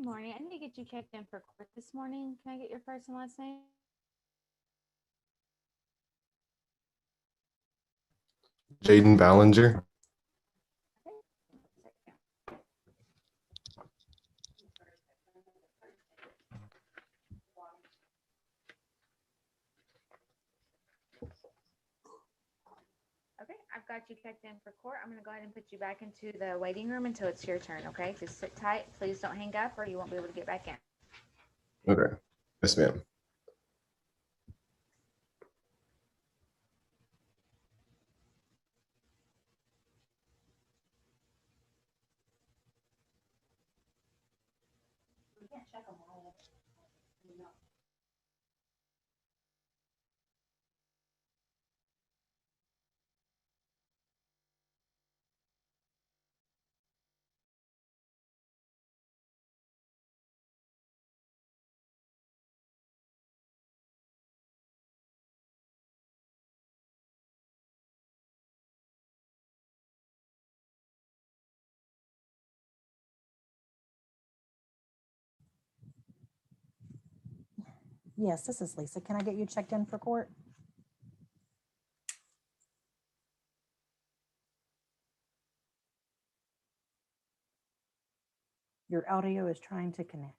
Good morning. I need to get you checked in for court this morning. Can I get your first and last name? Jaden Ballinger. Okay, I've got you checked in for court. I'm going to go ahead and put you back into the waiting room until it's your turn, okay? Just sit tight. Please don't hang up or you won't be able to get back in. Okay. Yes, ma'am. Yes, this is Lisa. Can I get you checked in for court? Your audio is trying to connect.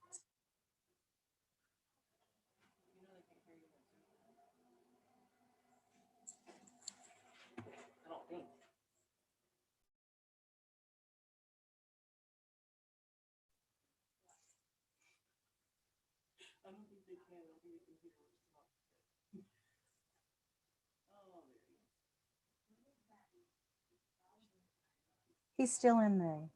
He's still in there.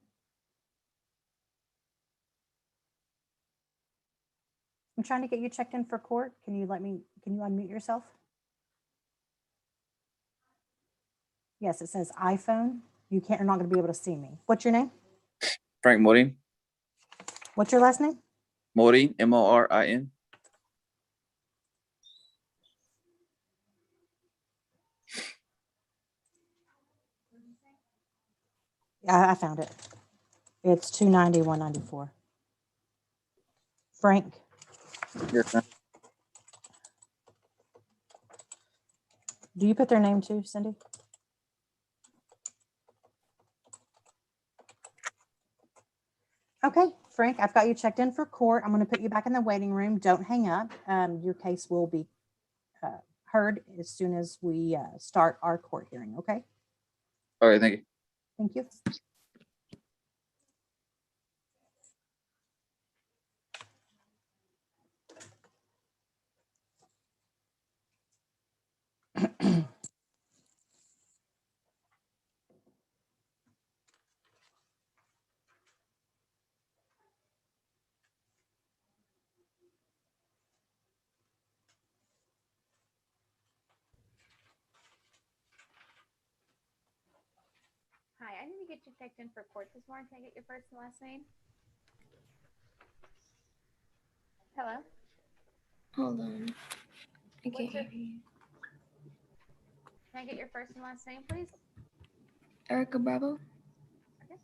I'm trying to get you checked in for court. Can you unmute yourself? Yes, it says iPhone. You're not going to be able to see me. What's your name? Frank Morin. What's your last name? Morin, Morin. I found it. It's 290, 194. Frank. Yes, ma'am. Do you put their name too, Cindy? Okay, Frank, I've got you checked in for court. I'm going to put you back in the waiting room. Don't hang up. Your case will be heard as soon as we start our court hearing, okay? All right, thank you. Thank you. Hi, I need to get you checked in for court this morning. Can I get your first and last name? Hello? Hold on. I can't What's your- hear you. Can I get your first and last name, please? Erica Bravo. Okay.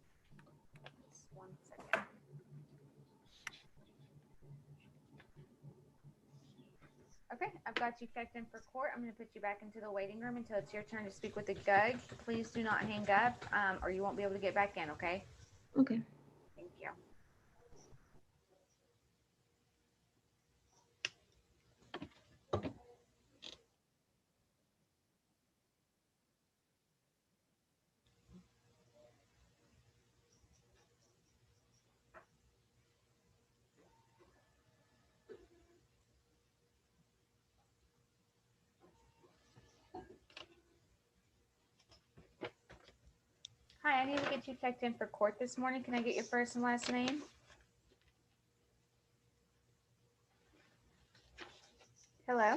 Just 1 second. Okay, I've got you checked in for court. I'm going to put you back into the waiting room until it's your turn to speak with the judge. Please do not hang up or you won't be able to get back in, okay? Okay. Thank you. Hi, I need to get you checked in for court this morning. Can I get your first and last name? Hello?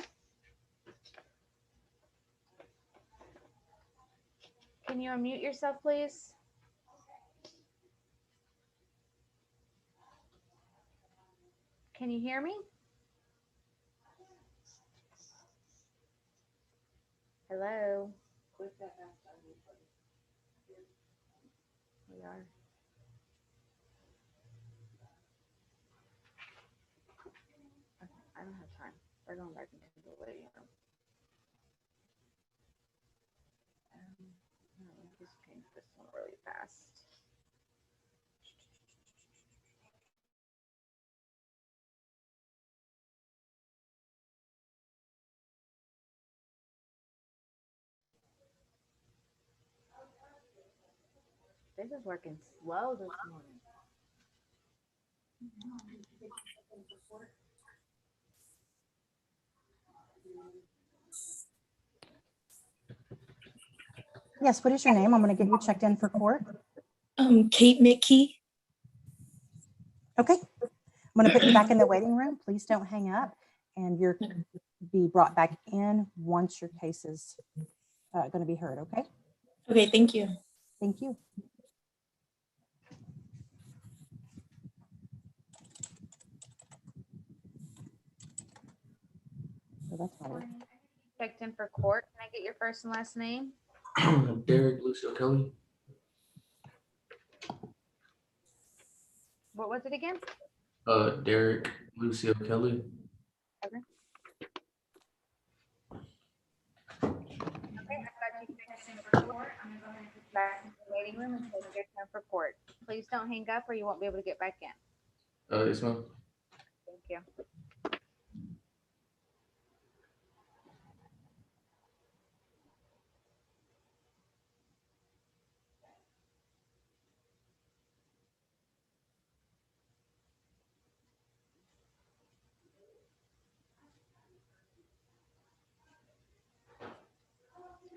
Can you unmute yourself, please? Can you hear me? Hello? We are. We're going back into the waiting room. No, just change this one really fast. This is working slow this morning. Yes, what is your name? I'm going to get you checked in for court. Kate Mickey. Okay. I'm going to put you back in the waiting room. Please don't hang up, and you're be brought back in once your case is going to be heard. Okay. Okay, thank you. Thank you. So that's not it. Checked in for court. Can I get your first and last name? Derek Lucio Kelly. What was it again? Derek Lucio Kelly. Okay, I've got you checked in for court. I'm gonna go ahead and put you back into the waiting room until it's your turn for court. Please don't hang up or you won't be able to get back in. Yes, ma'am. Thank you.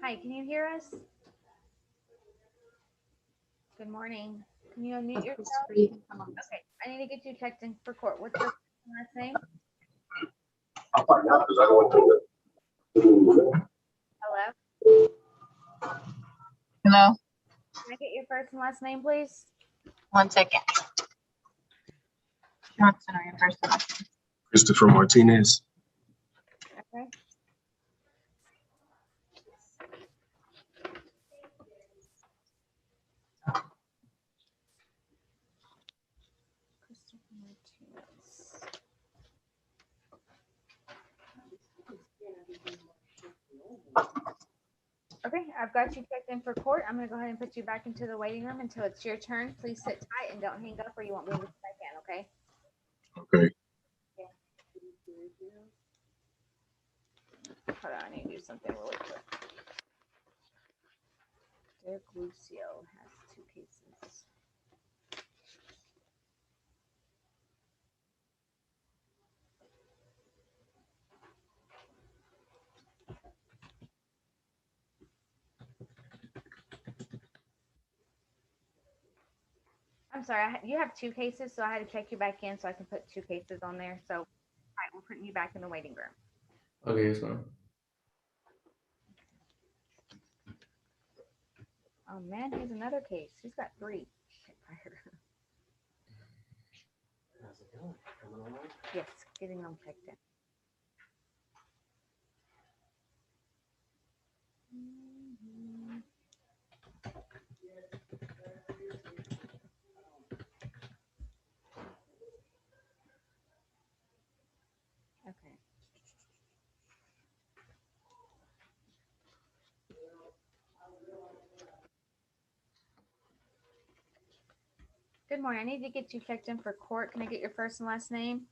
Hi, can you hear us? Good morning. Can you unmute yourself? Okay, I need to get you checked in for court. What's your last name? I'll find out because I don't want to. Hello? Hello, Can I get your first and last name, please? 1 second. Johnson, or your first and last name? Christopher Martinez. Okay. Christopher Martinez. Okay, I've got you checked in for court. I'm gonna go ahead and put you back into the waiting room until it's your turn. Please sit tight and don't hang up or you won't be able to get back in, okay? Okay. Hold on, I need to do something really quick. Derek Lucio has 2 cases. I'm sorry, you have 2 cases, so I had to check you back in so I can put 2 cases on there. So, all right, we're putting you back in the waiting room. Okay, yes, ma'am. Oh man, here's another case. He's got 3. How's it going? Coming along? Yes, getting them checked in. Okay. Good morning. I need to get you checked in for court. Can I get your first and last name?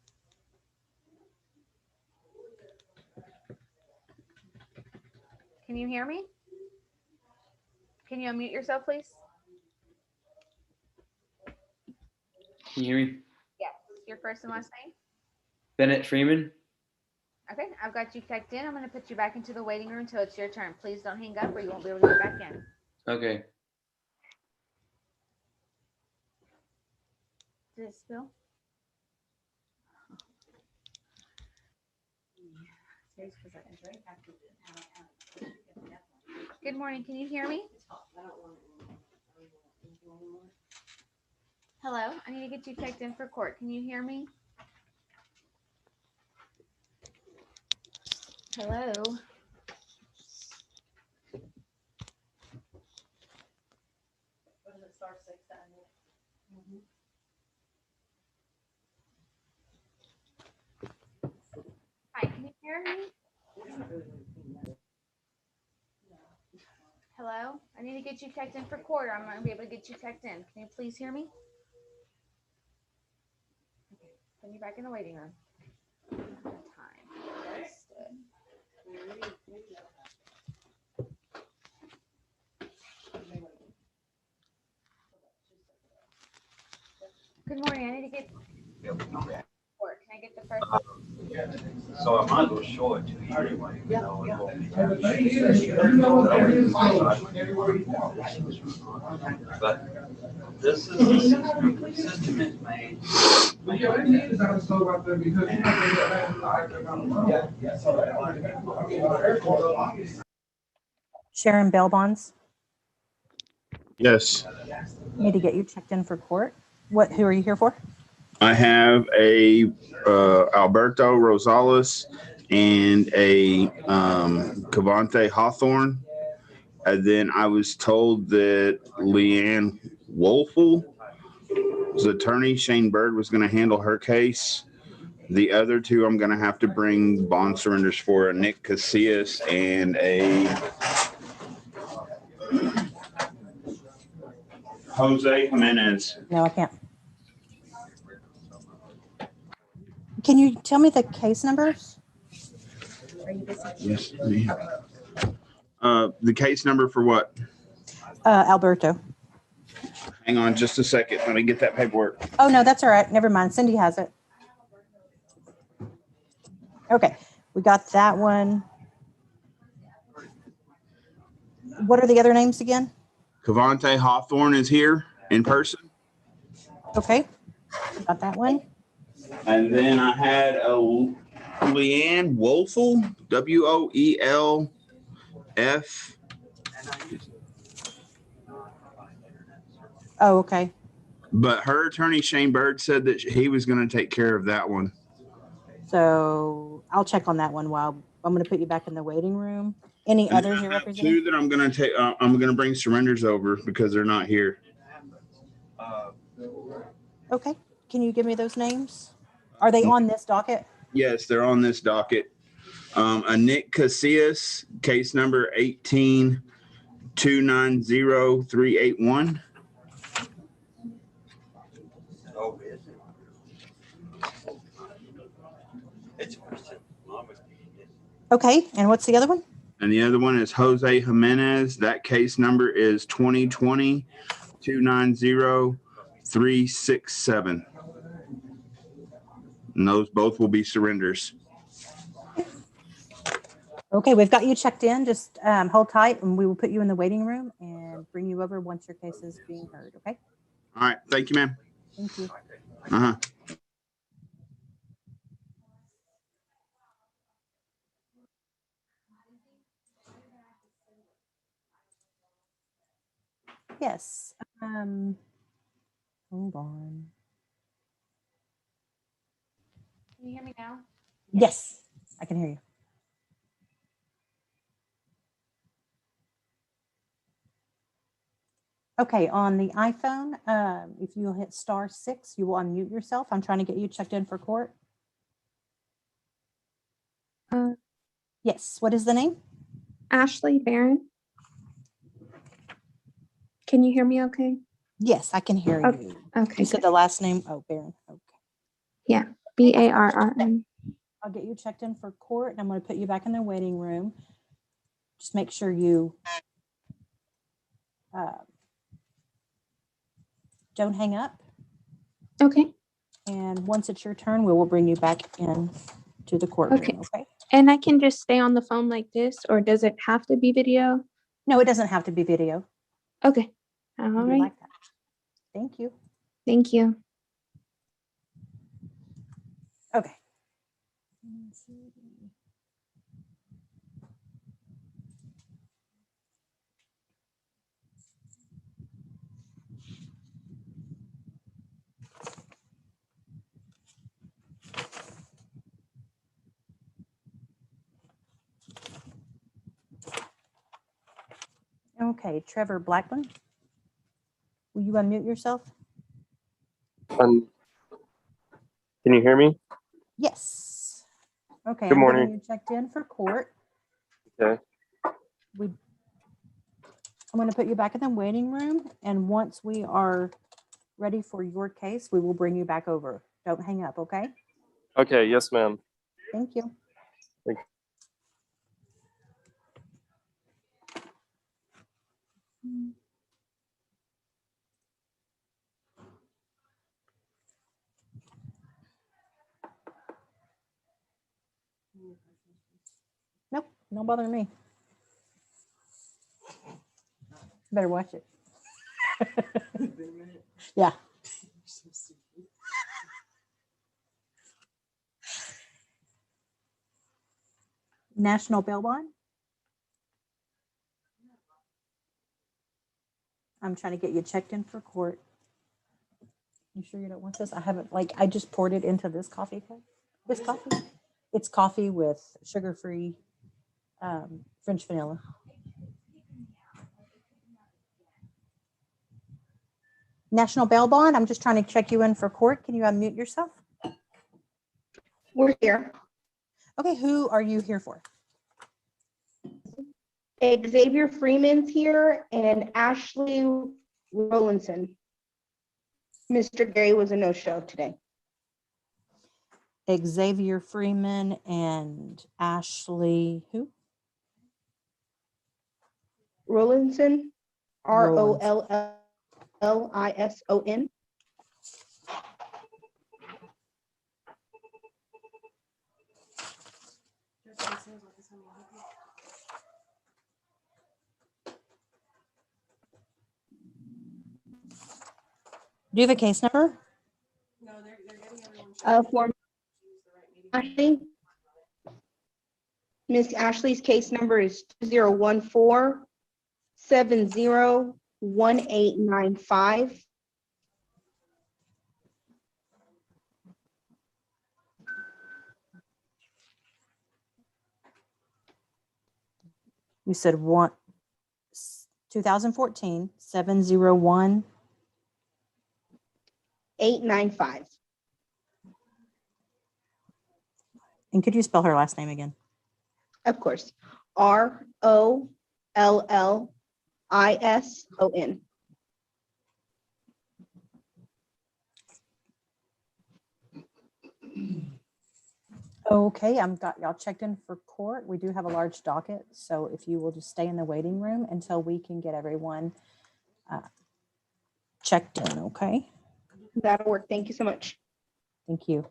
Can you hear me? Can you unmute yourself, please? Can you hear me? Yes. Your first and last name? Bennett Freeman. Okay, I've got you checked in. I'm going to put you back into the waiting room until it's your turn. Please don't hang up or you won't be able to get back in. Okay. Did it spill? Good morning. Can you hear me? Hello. I need to get you checked in for court. Can you hear me? Hello. Hi, can you hear Hello? I need to get you checked in for court. I'm not gonna be able to get you checked in. Can you please hear me? Okay, put you back in the waiting room. Time wasted. Good morning. I need to get court. Can I get the first? So I might as well show it to you anyway. You know, it won't be- But this is the system is made. Sharon Bell Bonds, Yes, need to get you checked in for court. Who are you here for? I have a Alberto Rosales and a Cavante Hawthorne. And then I was told that Leanne Wolf's attorney, Shane Bird, was going to handle her case. The other two, I'm going to have to bring bond surrenders for, a Nick Casillas and a Jose Jimenez. No, I can't. Can you tell me the case numbers? Are you busy? Yes, ma'am. The case number for what? Alberto. Hang on just a second. Let me get that paperwork. Oh, no, that's all right. Never mind. Cindy has it. Okay, we got that one. What are the other names again? Cavante Hawthorne is here in person. Okay, got that one. And then I had a Leanne Wolfel, Woelf. Oh, okay. But her attorney, Shane Bird, said that he was going to take care of that one. So I'll check on that one while I'm going to put you back in the waiting room. Any And others then you're I have representing? two that I'm going to take. I'm going to bring surrenders over because they're not here. Okay, can you give me those names? Are they on this docket? Yes, they're on this docket. A Nick Casillas, case number 18290381. Oh, is it? It's. Okay, and what's the other one? And the other one is Jose Jimenez. That case number is 2020-290-367. And those both will be surrenders. Okay, we've got you checked in. Just hold tight and we will put you in the waiting room and bring you over once your case is being heard, okay? All right. Thank you, ma'am. Thank you. Uh-huh. Yes. Hold on. Can you hear me now? Yes, I can hear you. Okay, on the iPhone, if you'll hit *6, you will unmute yourself. I'm trying to get you checked in for court. Yes, what is the name? Ashley Barron. Can you hear me okay? Yes, I can hear Okay, you. Okay. You said the last name? Oh, Barron. Okay. Barrn. I'll get you checked in for court and I'm going to put you back in the waiting room. Just make sure you don't hang up. Okay. And once it's your turn, we will bring you back in to the courtroom. Okay. Okay. And I can just stay on the phone like this, or does it have to be video? No, it doesn't have to be video. Okay. All You right. like that. Thank you. Thank you. Okay. Okay, Trevor Blackburn, will you unmute yourself? Can you hear me? Yes. Okay, Good I'm morning. getting you checked in for court. Okay. I'm going to put you back in the waiting room, and once we are ready for your case, we will bring you back over. Don't hang up, okay? Okay. Yes, ma'am. Thank you. Thank Nope, don't bother me. Better watch it. Yeah. National bail bond. I'm trying to get you checked in for court. You sure you don't want this? I haven't, like, I just poured it into this coffee cup. This coffee? It's coffee with sugar-free French vanilla. National bail bond, I'm just trying to check you in for court. Can you unmute yourself? We're here. Okay, who are you here for? Xavier Freeman's here and Ashley Rowlandson. Mr. Gary was a no-show today. Xavier Freeman and Ashley, who? Rowlandson, Rollison. Do you have a case number? For Ashley, Miss Ashley's case number is 2014-701895. You said 2014 701. 895. And could you spell her last name again? Of course. Rollison. Okay, I'm got y'all checked in for court. We do have a large docket, so if you will just stay in the waiting room until we can get everyone checked in, okay? That'll work. Thank you so much. Thank you.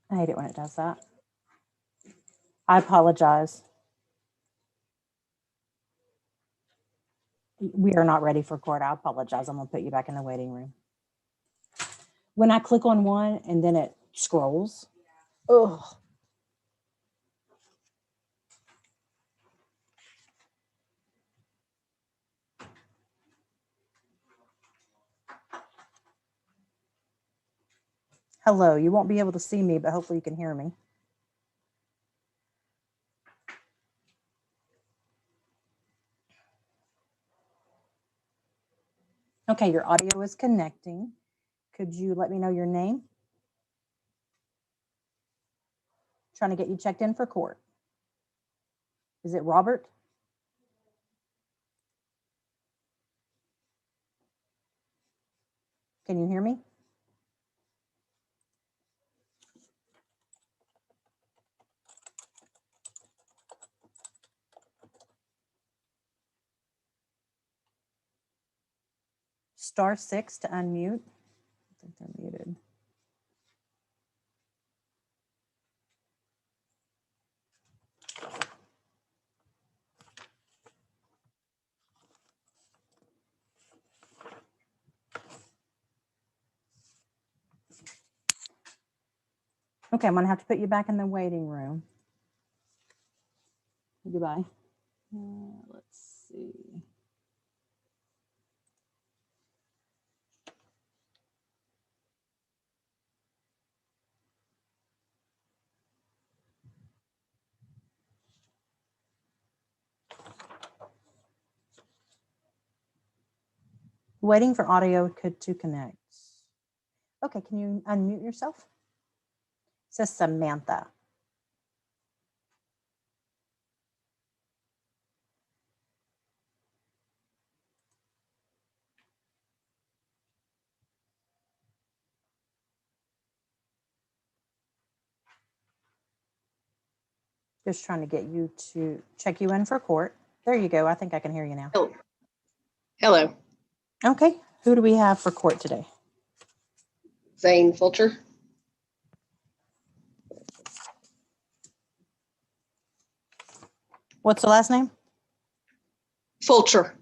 I hate it when it does that. I apologize. We are not ready for court. I apologize. I'm gonna put you back in the waiting room. When I click on one and then it scrolls, ugh. Hello, you won't be able to see me, but hopefully you can hear me. Okay, your audio is connecting. Could you let me know your name? Trying to get you checked in for court. Is it Robert? Can you hear me? *6 to unmute. I think they're muted. Okay, I'm gonna have to put you back in the waiting room. Goodbye. Let's see. Waiting for audio to connect. Okay, can you unmute yourself? It says Samantha. Just trying to get you to check you in for court. There you go. I think I can hear you now. Hello, Okay, who do we have for court today? Zane Fulcher. What's the last name? Fulcher.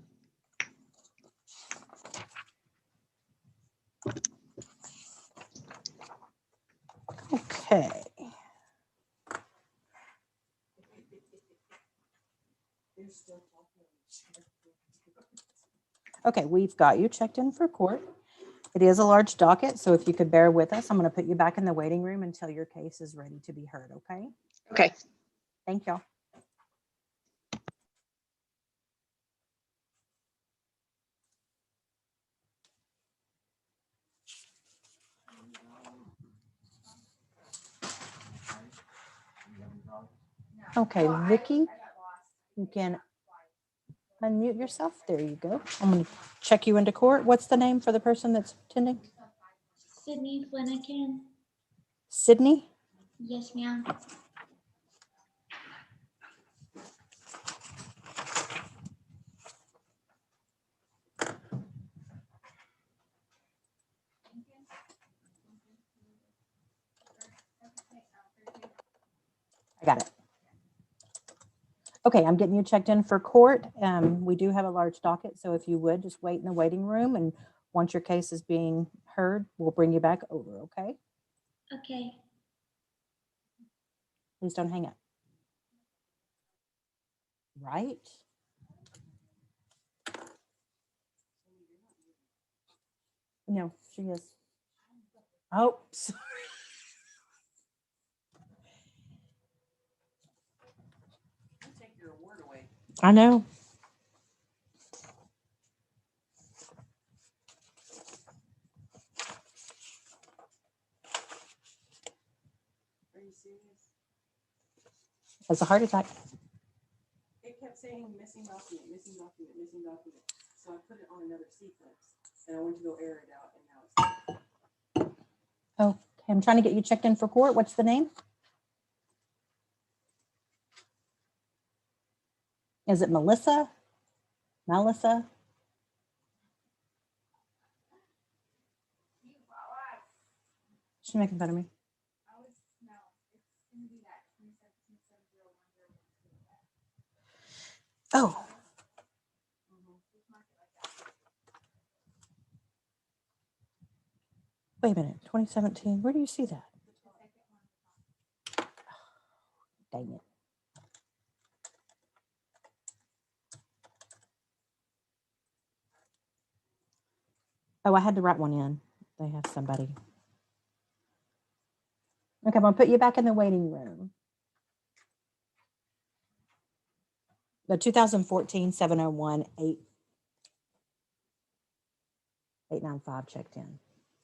Okay. Okay, we've got you checked in for court. It is a large docket, so if you could bear with us, I'm going to put you back in the waiting room until your case is ready to be heard, okay? Okay. Thank y'all. Okay, Vicky, you can unmute yourself. There you go. I'm going to check you into court. What's the name for the person that's attending? Sydney Flanagan. Sydney? Yes, ma'am. I got it. Okay, I'm getting you checked in for court. We do have a large docket, so if you would just wait in the waiting room, and once your case is being heard, we'll bring you back over, okay? Okay. Please don't hang up. Right? No, she is. Oh, sorry. Take your award away. I know. Are you serious? It's a heart attack. It kept saying missing document, missing document, missing document. So I put it on another sequence and I went to go air it out and now it's. Okay, I'm trying to get you checked in for court. What's the name? Is it Melissa? Melissa? She's making fun of me. Oh. Wait a minute, 2017. Where do you see that? Dang it. Oh, I had to write one in. They have somebody. Okay, I'm going to put you back in the waiting room. The 2014 701 895 checked in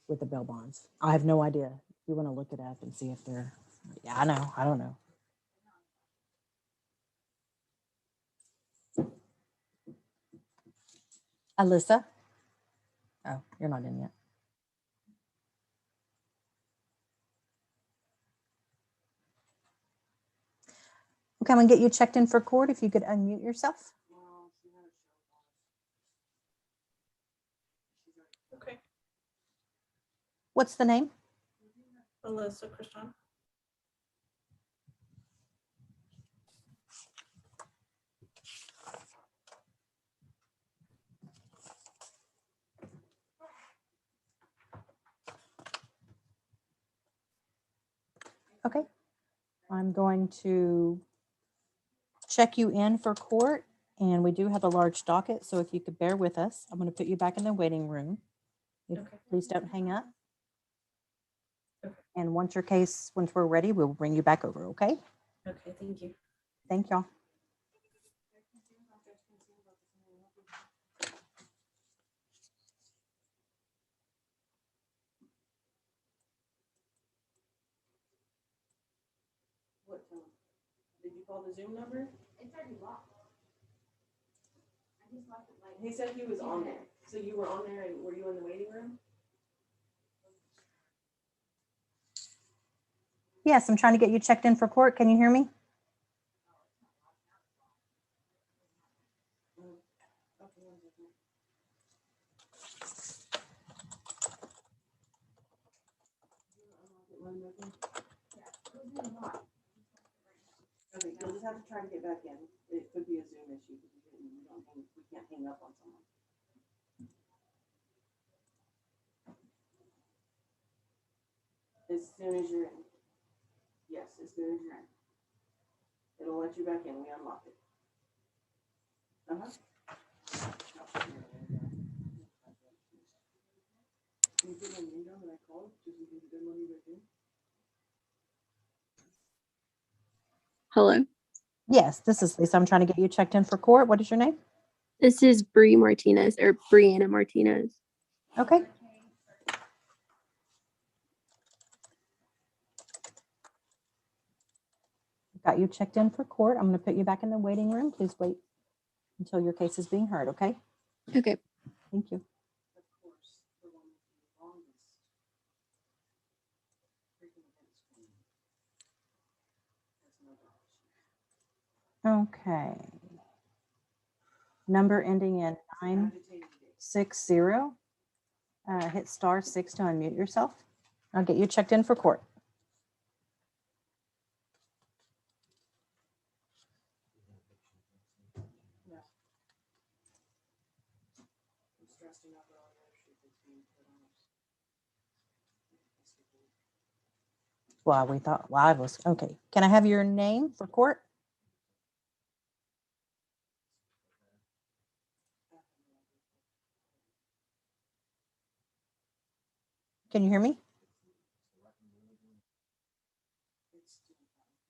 with the bail bonds. I have no idea. You want to look it up and see if they're, yeah, I know. I don't know. Alyssa? Oh, you're not in yet. Okay, I'm going to get you checked in for court. If you could unmute yourself. Okay. What's the name? Alyssa Christian. Okay. I'm going to check you in for court. And we do have a large docket, so if you could bear with us, I'm going to put you back in the waiting room. Okay. Please don't hang up. Okay. And once we're ready, we'll bring you back over, okay? Okay, thank you. Thank y'all. What, did you call the Zoom number? It's already locked. I just left it like. He said he was on there. So you were on there and were you in the waiting room? Yes, I'm trying to get you checked in for court. Can you hear me? Okay, one second. Okay, you'll just have to try to get back in. It could be a Zoom issue because we can't hang up on someone. As soon as you're in. Yes, as soon as you're in. It'll let you back in. We unlock it. Can you put my name down that I called just in case it doesn't let me back in? Hello, Yes, this is Lisa. I'm trying to get you checked in for court. What is your name? this is Bree Martinez or Brianna Martinez. Okay. Got you checked in for court. I'm going to put you back in the waiting room. Please wait until your case is being heard, okay? Okay. Thank you. Of course, the one with the longest freaking event screen. That's no doubt. Okay. Number ending in 960. Hit *6 to unmute yourself. I'll get you checked in for court. I'm stressing out all the other shit that's being put on us. Well, we thought live was okay. Can I have your name for court? Can you hear me?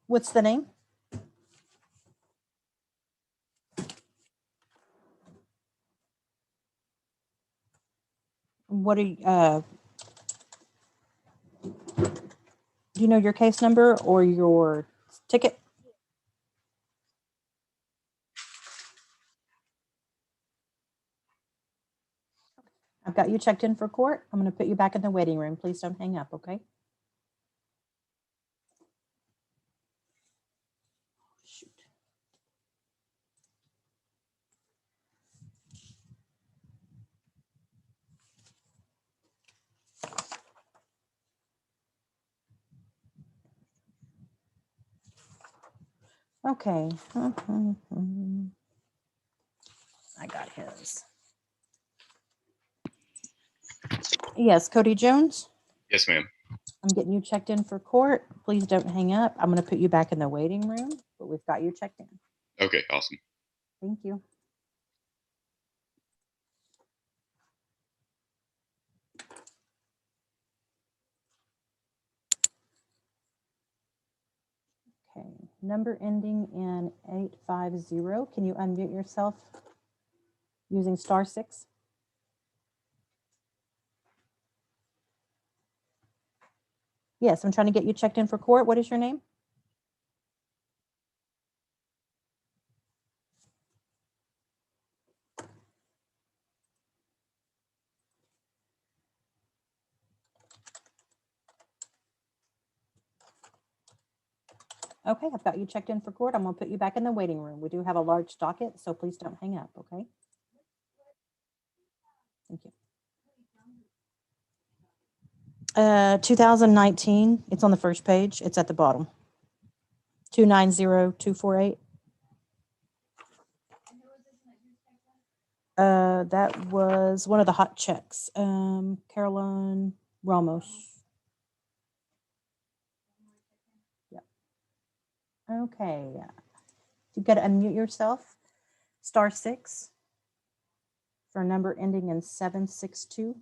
What's the name? What are you, do you know your case number or your ticket? I've got you checked in for court. I'm going to put you back in the waiting room. Please don't hang up, okay? Shoot. Okay. I got his. Yes, Cody Jones. Yes, ma'am. I'm getting you checked in for court. Please don't hang up. I'm going to put you back in the waiting room, but we've got you checked in. Okay, awesome. Thank you. Okay, number ending in 850. Can you unmute yourself using *6? Yes, I'm trying to get you checked in for court. What is your name? Okay, I've got you checked in for court. I'm going to put you back in the waiting room. We do have a large docket, so please don't hang up, okay? Thank you. 2019, it's on the first page. It's at the bottom. 290248. That was one of the hot checks. Caroline Ramos. Yep. Okay. You've got to unmute yourself. *6 for a number ending in 762.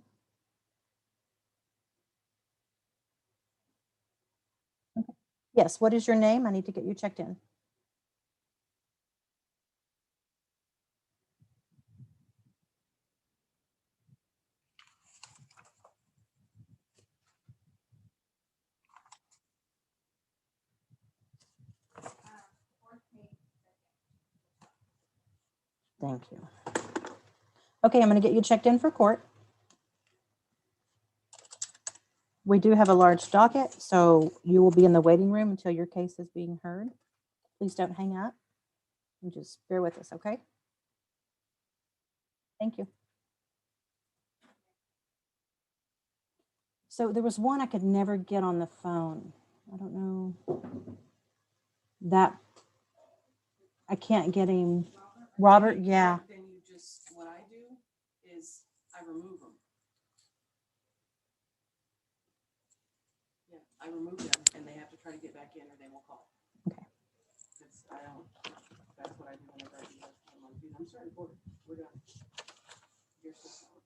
Okay. Yes, what is your name? I need to get you checked in. Thank you. Okay, I'm going to get you checked in for court. We do have a large docket, so you will be in the waiting room until your case is being heard. Please don't hang up and just bear with us, okay? Thank you. So there was one I could never get on the phone. I don't know. That I can't get him. Robert, yeah. Then you just, what I do is I remove them. Yeah, I remove them and they have to try to get back in or they will call. Okay. That's what I do whenever I do that. I'm like, dude, I'm sorry, we're done. You're so sorry.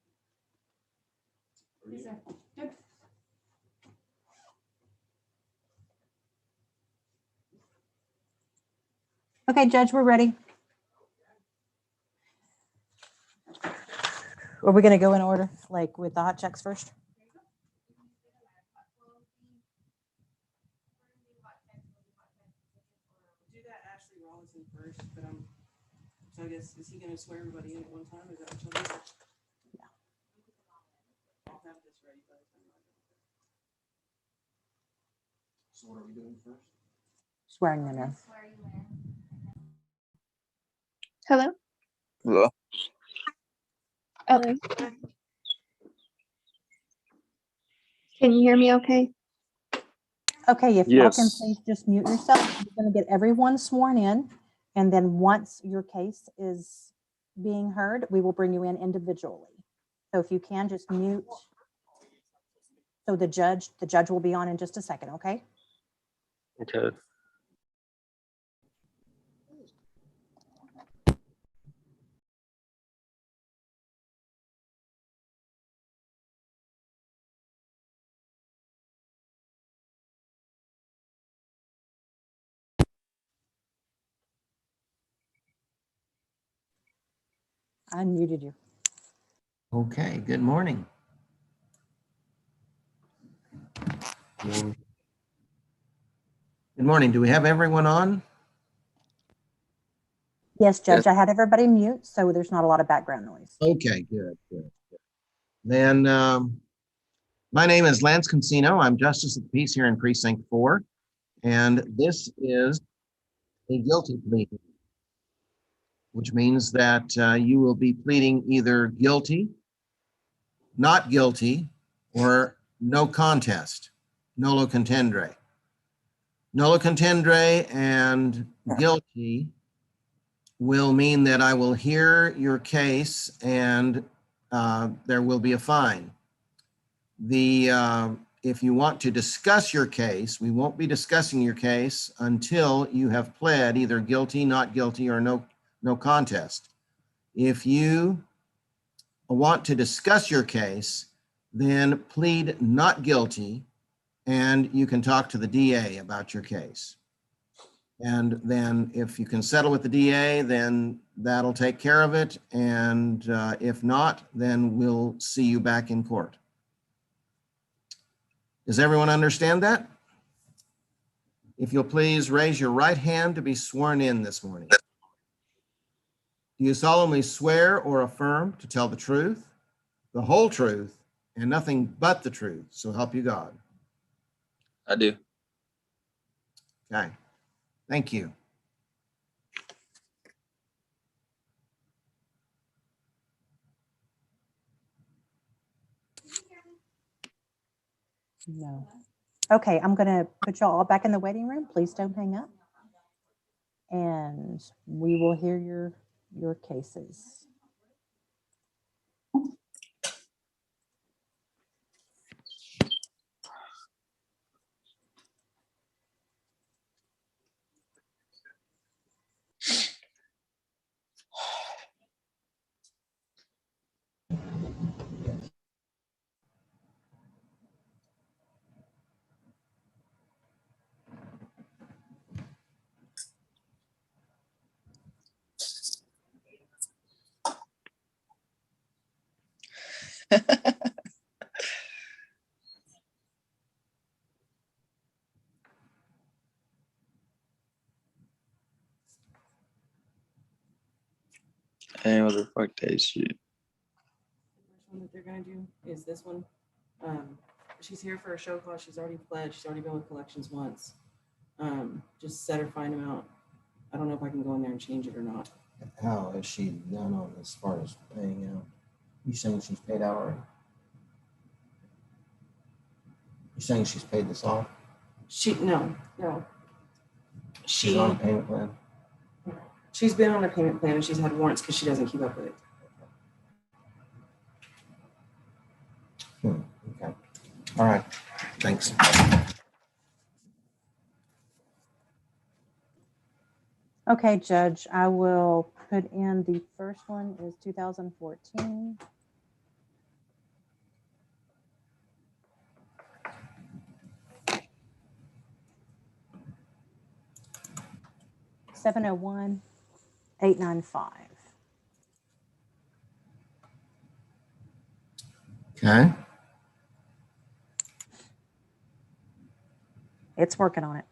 Lisa, good. Okay, Judge, we're ready. Are we going to go in order, like with the hot checks first? Do that Ashley Robinson first, but so I guess, is he gonna swear everybody in at one time? Is that what you'll do? Yeah. I'll have this ready by the time I get there. So what are we doing first? Swearing them in. Hello? Hello? Okay. Can you hear me okay? Okay, if y'all can Yes. please just mute yourself. We're going to get everyone sworn in. And then once your case is being heard, we will bring you in individually. So if you can just mute. So the judge will be on in just a second, okay? Okay. I muted you. Okay, good morning. Good morning. Do we have everyone on? Yes, Judge, Yes. I had everybody mute, so there's not a lot of background noise. Okay, good. Then my name is Lance Consino. I'm Justice of the Peace here in Precinct 4, and this is a guilty plea, which means that you will be pleading either guilty, not guilty, or no contest, nolo contendere. Nolo contendere and guilty will mean that I will hear your case and there will be a fine. If you want to discuss your case, we won't be discussing your case until you have pled either guilty, not guilty, or no contest. If you want to discuss your case, then plead not guilty, and you can talk to the DA about your case. And then if you can settle with the DA, then that'll take care of it. And if not, then we'll see you back in court. Does everyone understand that? If you'll please raise your right hand to be sworn in this morning. Do you solemnly swear or affirm to tell the truth, the whole truth, and nothing but the truth, so help you God? I do. Okay, thank you. No. Okay, I'm going to put y'all all back in the waiting room. Please don't hang up. And we will hear your cases. And what the fuck that shit? The first one that they're gonna do is this one. She's here for a show call. She's already pledged. She's already been with collections once. Just set her fine amount. I don't know if I can go in there and change it or not. How is she done on as far as paying out? You saying she's paid out already? You saying she's paid this off? No. She's on a payment plan? She's been on a payment plan and she's had warrants because she doesn't keep up with it. Okay. All right. Thanks. Okay, Judge, I will put in the first one is 2014. $701,895. Okay. It's working on it.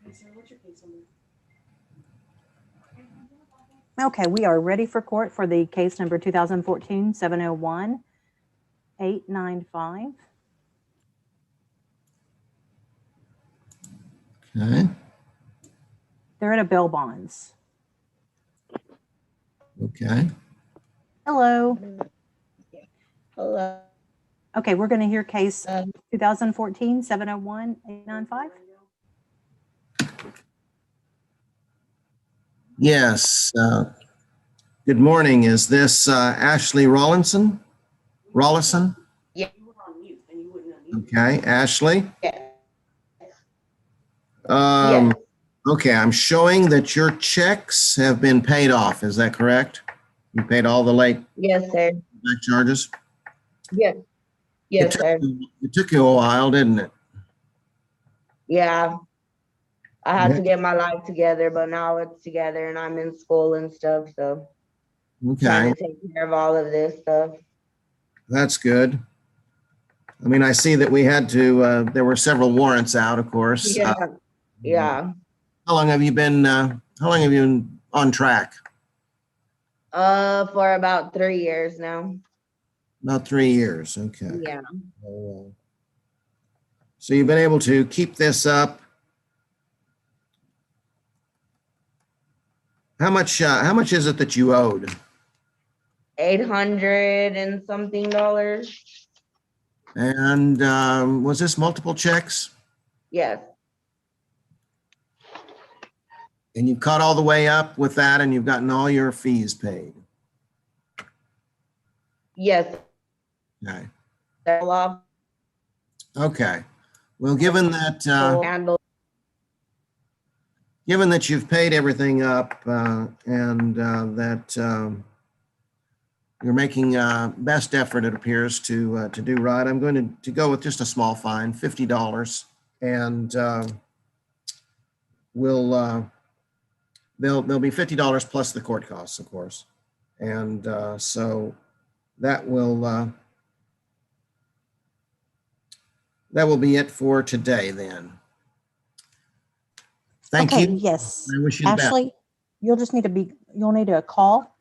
Okay, so what's your case number? Okay, we are ready for court for the case number 2014-701-895. Okay. They're at a bail bonds. Okay. Hello. Hello. Okay, we're going to hear case 2014-701-895. Yes. Good morning. Is this Ashley Rawlinson? Rawlinson? Yeah. You were on mute and you wouldn't unmute. Okay. Ashley? Yeah. Um, okay. I'm showing that your checks have been paid off. Is that correct? You paid all the late Yes, sir. back charges? Yes. Yes, sir. It took you a while, didn't it? Yeah. I had to get my life together, but now it's together and I'm in school and stuff. So trying Okay. to take care of all of this stuff. That's good. I mean, I see that we had to, there were several warrants out, of course. Yeah. Yeah. How long have you been on track? For about 3 years now. About 3 years. Okay. Yeah. So you've been able to keep this up. How much is it that you owed? $800 and something. And was this multiple checks? Yes. And you caught all the way up with that and you've gotten all your fees paid? Yes. Okay. Okay. Well, given that you've paid everything up and that you're making best effort, it appears, to do right, I'm going to go with just a small fine, $50, and there'll be $50 plus the court costs, of course, and so that will be it for today then. Thank you. Yes. I wish you the best. Ashley, you'll need to call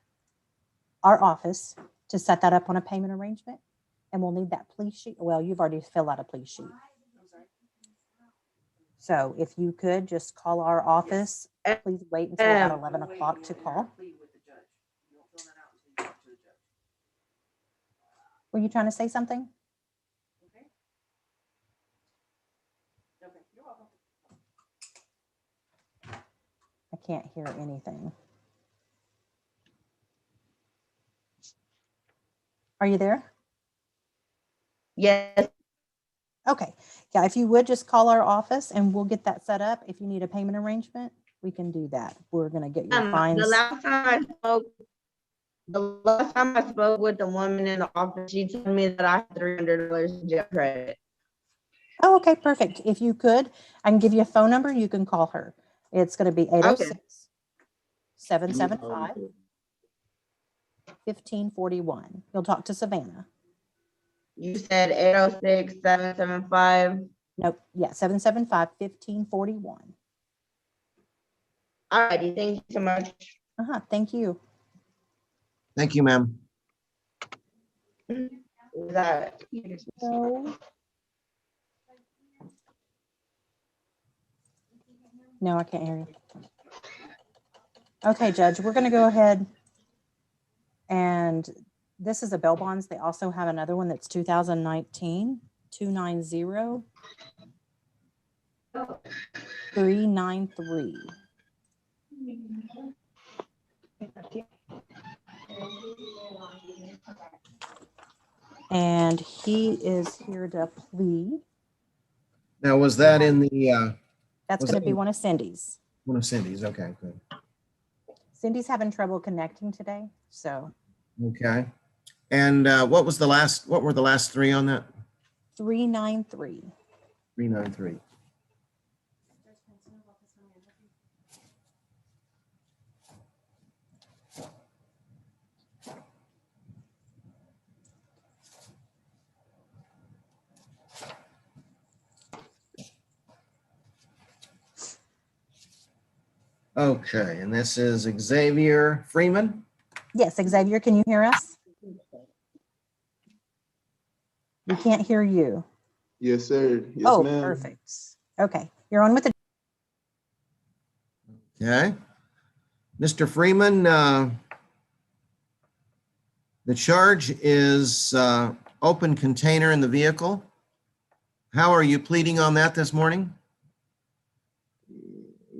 our office to set that up on a payment arrangement. And we'll need that plea sheet. Well, you've already filled out a plea sheet. So if you could just call our office, please wait until about 11 o'clock to call. Were you trying to say something? I can't hear anything. Are you there? Yes. Okay. Yeah, if you would just call our office and we'll get that set up. If you need a payment arrangement, we can do that. We're going to get your fines. The last time I spoke The last time I spoke with the woman in the office, she told me that I had $300 in jail credit. Oh, okay, perfect. If you could, I can give you a phone number. You can call her. It's going to be 806-775-1541. You'll talk to Savannah. You said 806-775. Nope. Yeah, 775-1541. All righty. Thank you so much. Thank you. Thank you, ma'am. Is that No, I can't hear you. Okay, Judge, we're going to go ahead, and this is a bail bonds. They also have another one that's 2019 290 393. And he is here to plead. Now, was that in the? That's going to be one of Cindy's. One of Cindy's. Okay, good. Cindy's having trouble connecting today, so. Okay. And what were the last three on that? 393. 393. Okay, and this is Xavier Freeman. Yes, Xavier, can you hear us? We can't hear you. Yes, sir. Yes, oh, ma'am. Perfect. Okay, you're on with the. Okay. Mr. Freeman, the charge is open container in the vehicle. How are you pleading on that this morning?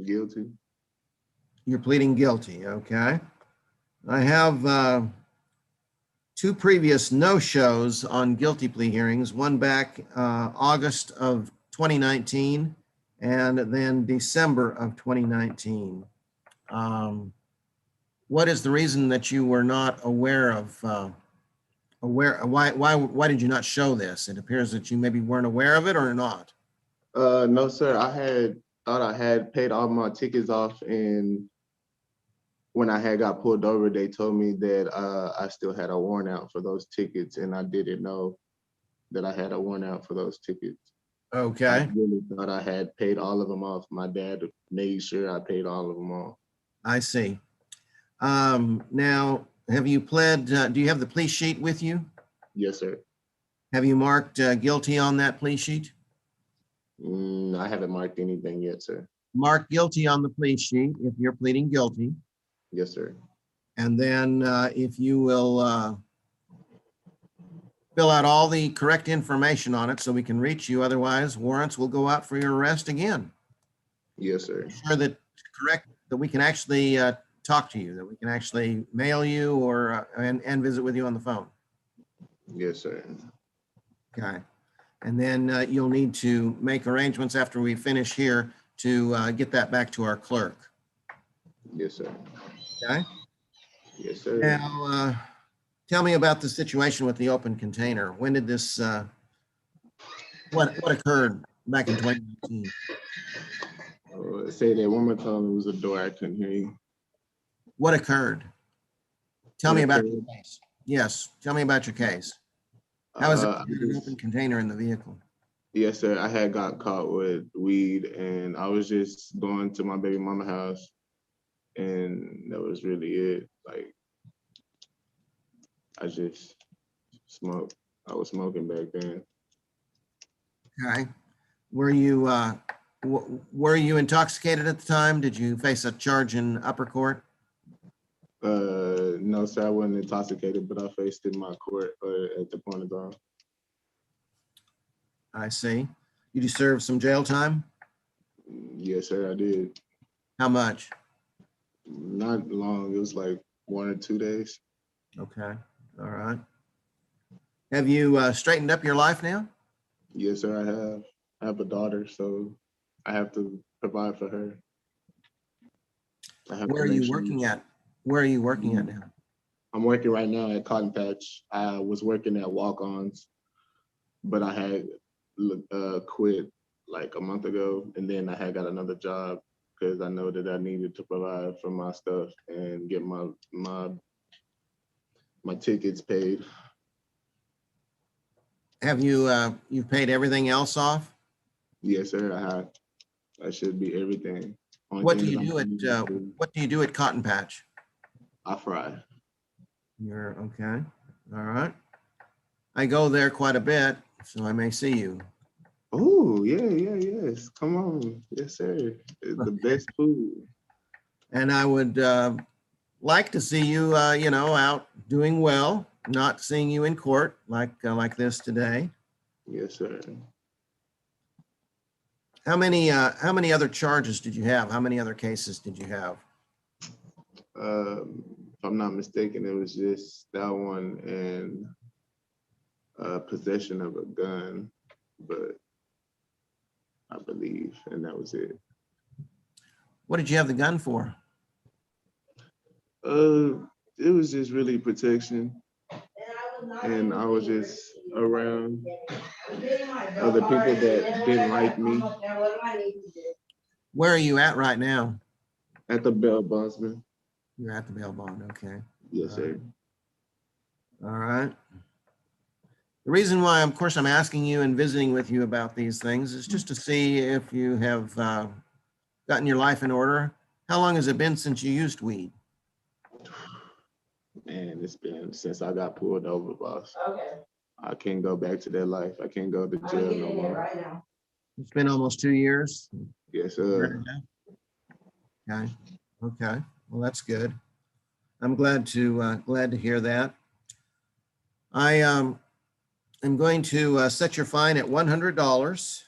Guilty. You're pleading guilty, okay. I have two previous no-shows on guilty plea hearings, one back August of 2019 and then December of 2019. What is the reason that you were not aware of, why did you not show this? It appears that you maybe weren't aware of it or not. No, sir. I thought I had paid all my tickets off, and when I had got pulled over, they told me that I still had a warrant out for those tickets, and I didn't know that I had a warrant out for those tickets. Okay. I really thought I had paid all of them off. My dad made sure I paid all of them off. I see. Now, have you pled, do you have the plea sheet with you? Yes, sir. Have you marked guilty on that plea sheet? I haven't marked anything yet, sir. Mark guilty on the plea sheet if you're pleading guilty. Yes, sir. And then if you will fill out all the correct information on it so we can reach you. Otherwise, warrants will go out for your arrest again. Yes, sir. Sure that correct, that we can actually talk to you, that we can actually mail you or and visit with you on the phone. Yes, sir. Okay. And then you'll need to make arrangements after we finish here to get that back to our clerk. Yes, sir. Okay. Yes, sir. Now, tell me about the situation with the open container. When did this, what occurred back in 2019? Say that one more time. It was a door. I couldn't hear you. What occurred? Tell What me about occurred? your case. Yes, tell me about your case. How is it an open container in the vehicle? Yes, sir. I had got caught with weed, and I was just going to my baby mama house, and that was really it. Like, I just smoked. I was smoking back then. Okay. Were you intoxicated at the time? Did you face a charge in upper court? No, sir. I wasn't intoxicated, but I faced in my court at the point of time. I see. Did you serve some jail time? Yes, sir. I did. How much? Not long. It was like 1 or 2 days. Okay. All right. Have you straightened up your life now? Yes, sir. I have. I have a daughter, so I have to provide for her. Where are you working at? Where are you working at now? I'm working right now at Cotton Patch. I was working at Walk-Ons, but I had quit like a month ago, and then I had got another job because I know that I needed to provide for my stuff and get my tickets paid. Have you, you've paid everything else off? Yes, sir. I have. That should be everything. Only What do thing you that do at, what do you do at Cotton Patch? I fry. You're okay. All right. I go there quite a bit, so I may see you. Oh, yes. Come on. Yes, sir. It's the best food. And I would like to see you, you know, out doing well, not seeing you in court like this today. Yes, sir. How many other charges did you have? How many other cases did you have? If I'm not mistaken, it was just that one and possession of a gun, but I believe, and that was it. What did you have the gun for? It was just really protection, and I was just around other people that didn't like me. Where are you at right now? At the bail bondsman. You're at the bail bond, okay. Yes, sir. All right. The reason why, of course, I'm asking you and visiting with you about these things is just to see if you have gotten your life in order. How long has it been since you used weed? Man, it's been since I got pulled over, boss. Okay. I can't go back to that life. I can't go to jail no more. Right now. It's been almost 2 years. Yes, sir. Okay. Okay. Well, that's good. I'm glad to hear that. I am going to set your fine at $100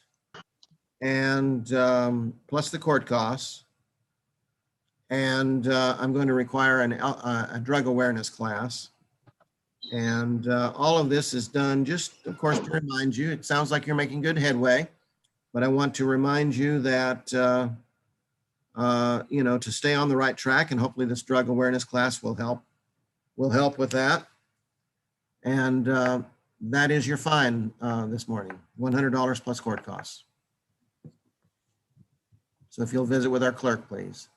and plus the court costs. And I'm going to require a drug awareness class. And all of this is done just, of course, to remind you, it sounds like you're making good headway, but I want to remind you that, you know, to stay on the right track, and hopefully this drug awareness class will help with that. And that is your fine this morning, $100 plus court costs. So if you'll visit with our clerk, please.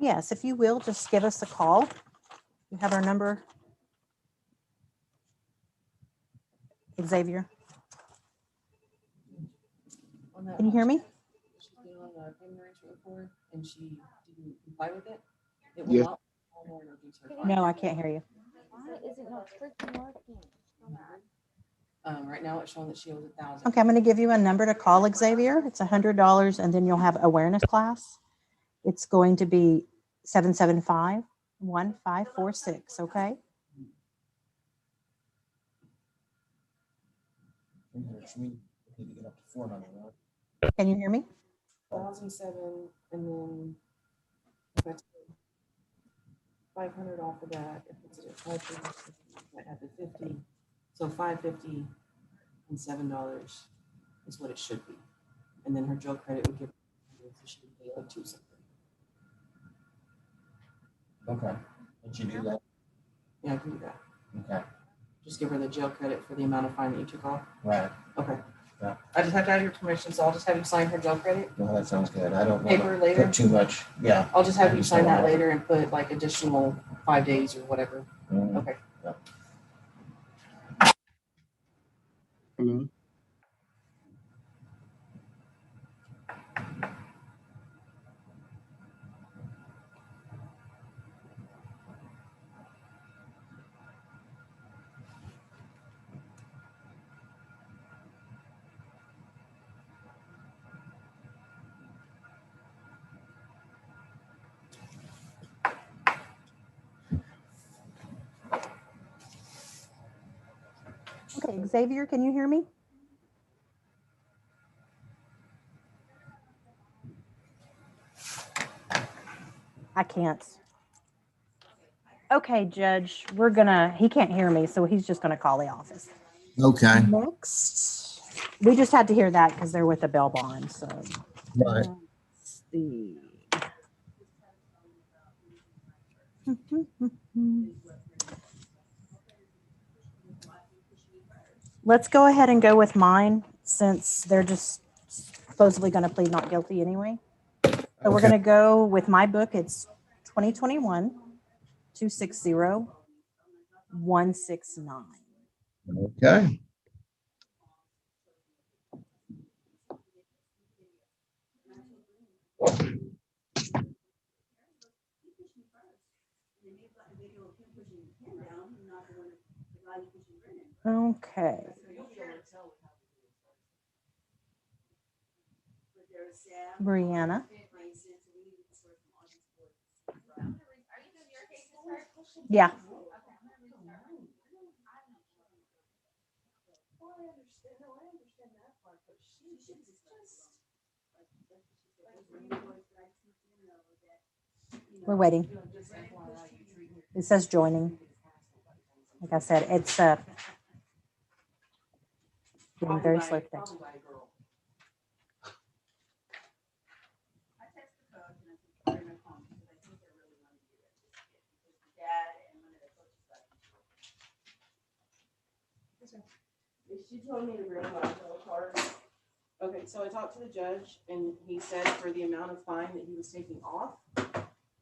Yes, if you will, just give us a call. You have our number. Xavier, can you hear me? She's been on a payment arrangement before and she didn't comply with it. It will Yes. not more reduce her fine. No, I can't hear you. Why is it not freaking working? Right now it's showing that she owes 1,000. Okay, I'm going to give you a number to call Xavier. It's $100 and then you'll have awareness class. It's going to be 775-1546, okay? Can you hear me? 1,007 and then if I take 500 off of that, it puts it at 550, might have the 50. So 550 and $7 is what it should be. And then her jail credit would give, so she would pay like 2 something. Okay. Did you do that? Yeah, I can do that. Okay. Just give her the jail credit for the amount of fine that you took off. Right. Okay. Yeah. I just have to have your permission, so I'll just have you sign her jail credit. Well, that sounds good. I don't Paper want later. to put too much. Yeah. I'll just have you sign that later and put like additional 5 days or whatever. Mhm. Okay. Yeah. Hello. Okay, Xavier, can you hear me? I can't. Okay, Judge, he can't hear me, so he's just gonna call the office. Okay. Next, we just had to hear that because they're with the bail bond, so. Right. Let's see. Let's go ahead and go with mine since they're just supposedly going to plead not guilty anyway. So we're Okay. going to go with my book. It's 2021 260 169. Okay. Okay. Brianna. Yeah. We're waiting. It says joining. Like I said, it's getting very slow today. She told me to bring my bill card. Okay, so I talked to the judge and he said for the amount of fine that he was taking off,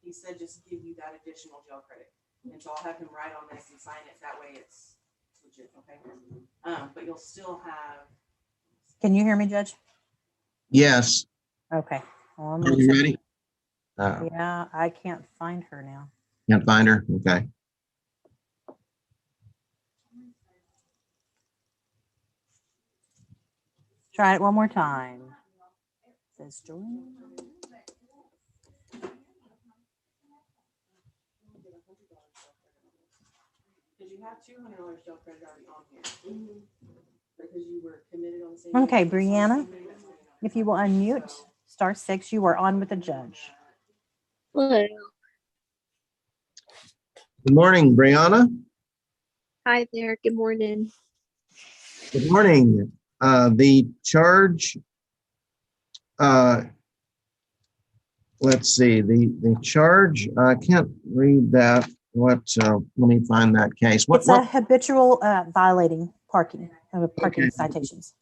he said just give you that additional jail credit. And so I'll have him write on this and sign it. That way it's legit, okay? But you'll still have. Can you hear me, Judge? Yes. Okay. Well, I'm Are gonna you check. ready? Yeah, I can't find her now. Can't find her? Okay. Try it one more time. It says join. Because you have $200 jail credit already on here. Because you were committed on the same. Okay, Brianna, if you will unmute, *6, you are on with the judge. Hello. Good morning, Brianna. Hi there. Good morning. Good morning. The charge, let's see, the charge, I can't read that. Let me find that case. It's a habitual violating parking Okay. citations.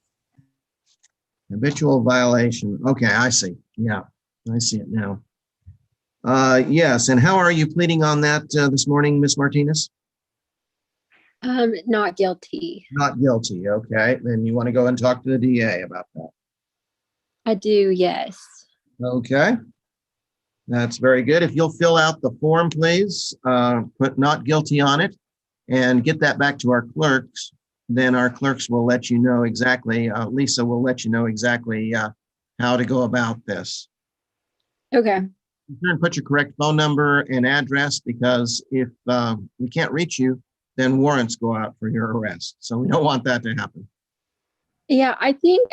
Habitual violation. Okay, I see. Yeah, I see it now. Yes, and how are you pleading on that this morning, Ms. Martinez? Not guilty. Not guilty. Okay, then you want to go and talk to the DA about that. I do, yes. Okay, that's very good. If you'll fill out the form, please, put not guilty on it and get that back to our clerks. Then our clerks will let you know exactly, Lisa will let you know exactly how to go about this. Okay. And put your correct phone number and address, because if we can't reach you, then warrants go out for your arrest. So we don't want that to happen. Yeah, I think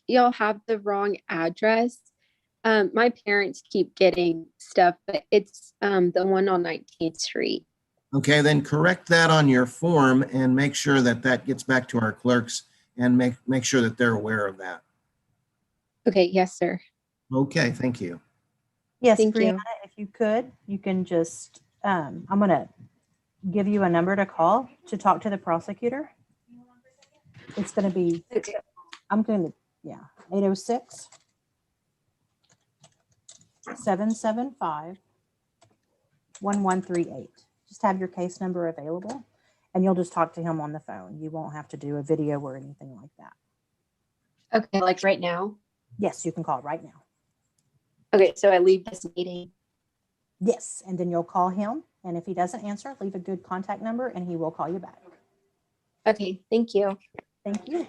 y'all have the wrong address. My parents keep getting stuff, but it's the one on 19th Street. Okay, then correct that on your form and make sure that that gets back to our clerks and make sure that they're aware of that. Okay, yes, sir. Okay, thank you. Yes, Thank Brianna, you. if you could, you can just, I'm going to give you a number to call to talk to the prosecutor. It's going to be, I'm going to, 806 775 1138. Just have your case number available and you'll just talk to him on the phone. You won't have to do a video or anything like that. Okay, like right now? Yes, you can call right now. Okay, so I leave this meeting. Yes, and then you'll call him. And if he doesn't answer, leave a good contact number and he will call you back. Okay, thank you. Thank you.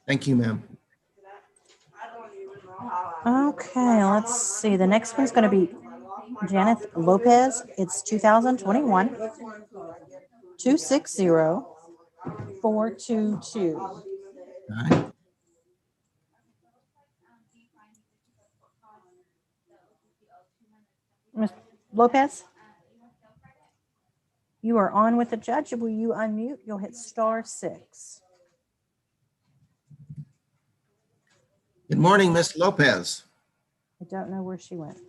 Thank you, ma'am. Okay, let's see. The next one's going to be Janet Lopez. It's 2021 260 422. All right. Ms. Lopez, you are on with the judge. Will you unmute? You'll hit *6. Good morning, Miss Lopez. I don't know where she went.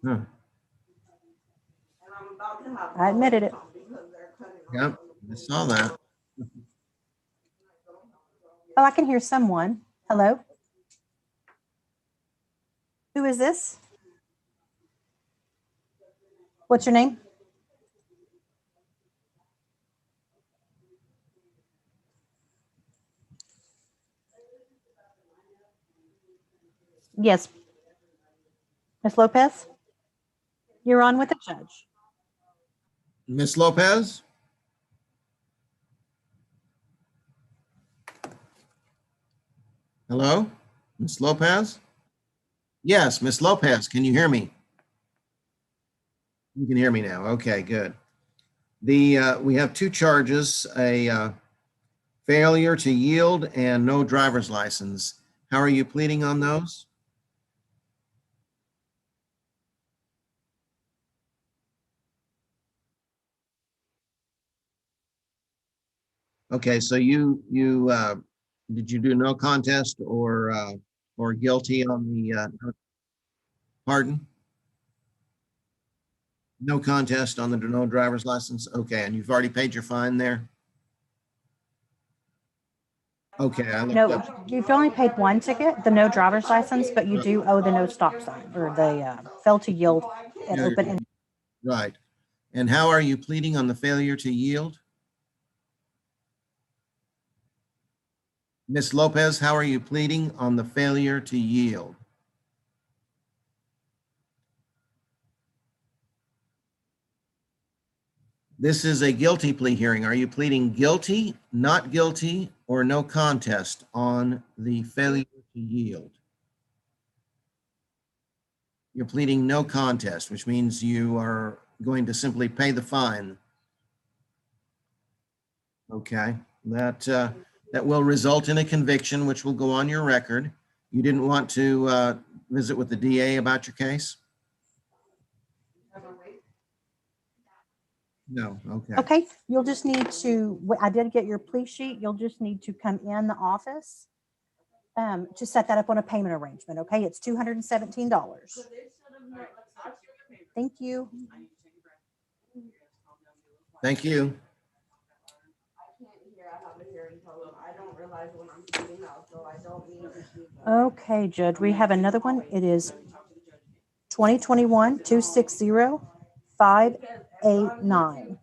Huh. I admitted it. Yep, I saw that. Oh, I can hear someone. Hello? Who is this? What's your name? Yes. Ms. Lopez? You're on with the judge. Ms. Lopez? Hello? Ms. Lopez? Yes, Ms. Lopez, can you hear me? You can hear me now. Okay, good. We have two charges, a failure to yield and no driver's license. How are you pleading on those? Okay, so did you do no contest or guilty on the pardon? No contest on the no driver's license? Okay, and you've already paid your fine there? Okay, I looked No, up. you've only paid one ticket, the no driver's license, but you do owe the no stop sign or the fail to yield at Yeah, open. right. And how are you pleading on the failure to yield? Ms. Lopez, how are you pleading on the failure to yield? This is a guilty plea hearing. Are you pleading guilty, not guilty, or no contest on the failure to yield? You're pleading no contest, which means you are going to simply pay the fine. Okay, that will result in a conviction, which will go on your record. You didn't want to visit with the DA about your case? No, okay. Okay, you'll just need to, I did get your plea sheet. You'll just need to come in the office to set that up on a payment arrangement. Okay, it's $217. Thank you. Thank you. Okay, Judge, we have another one. It is 2021-260-589.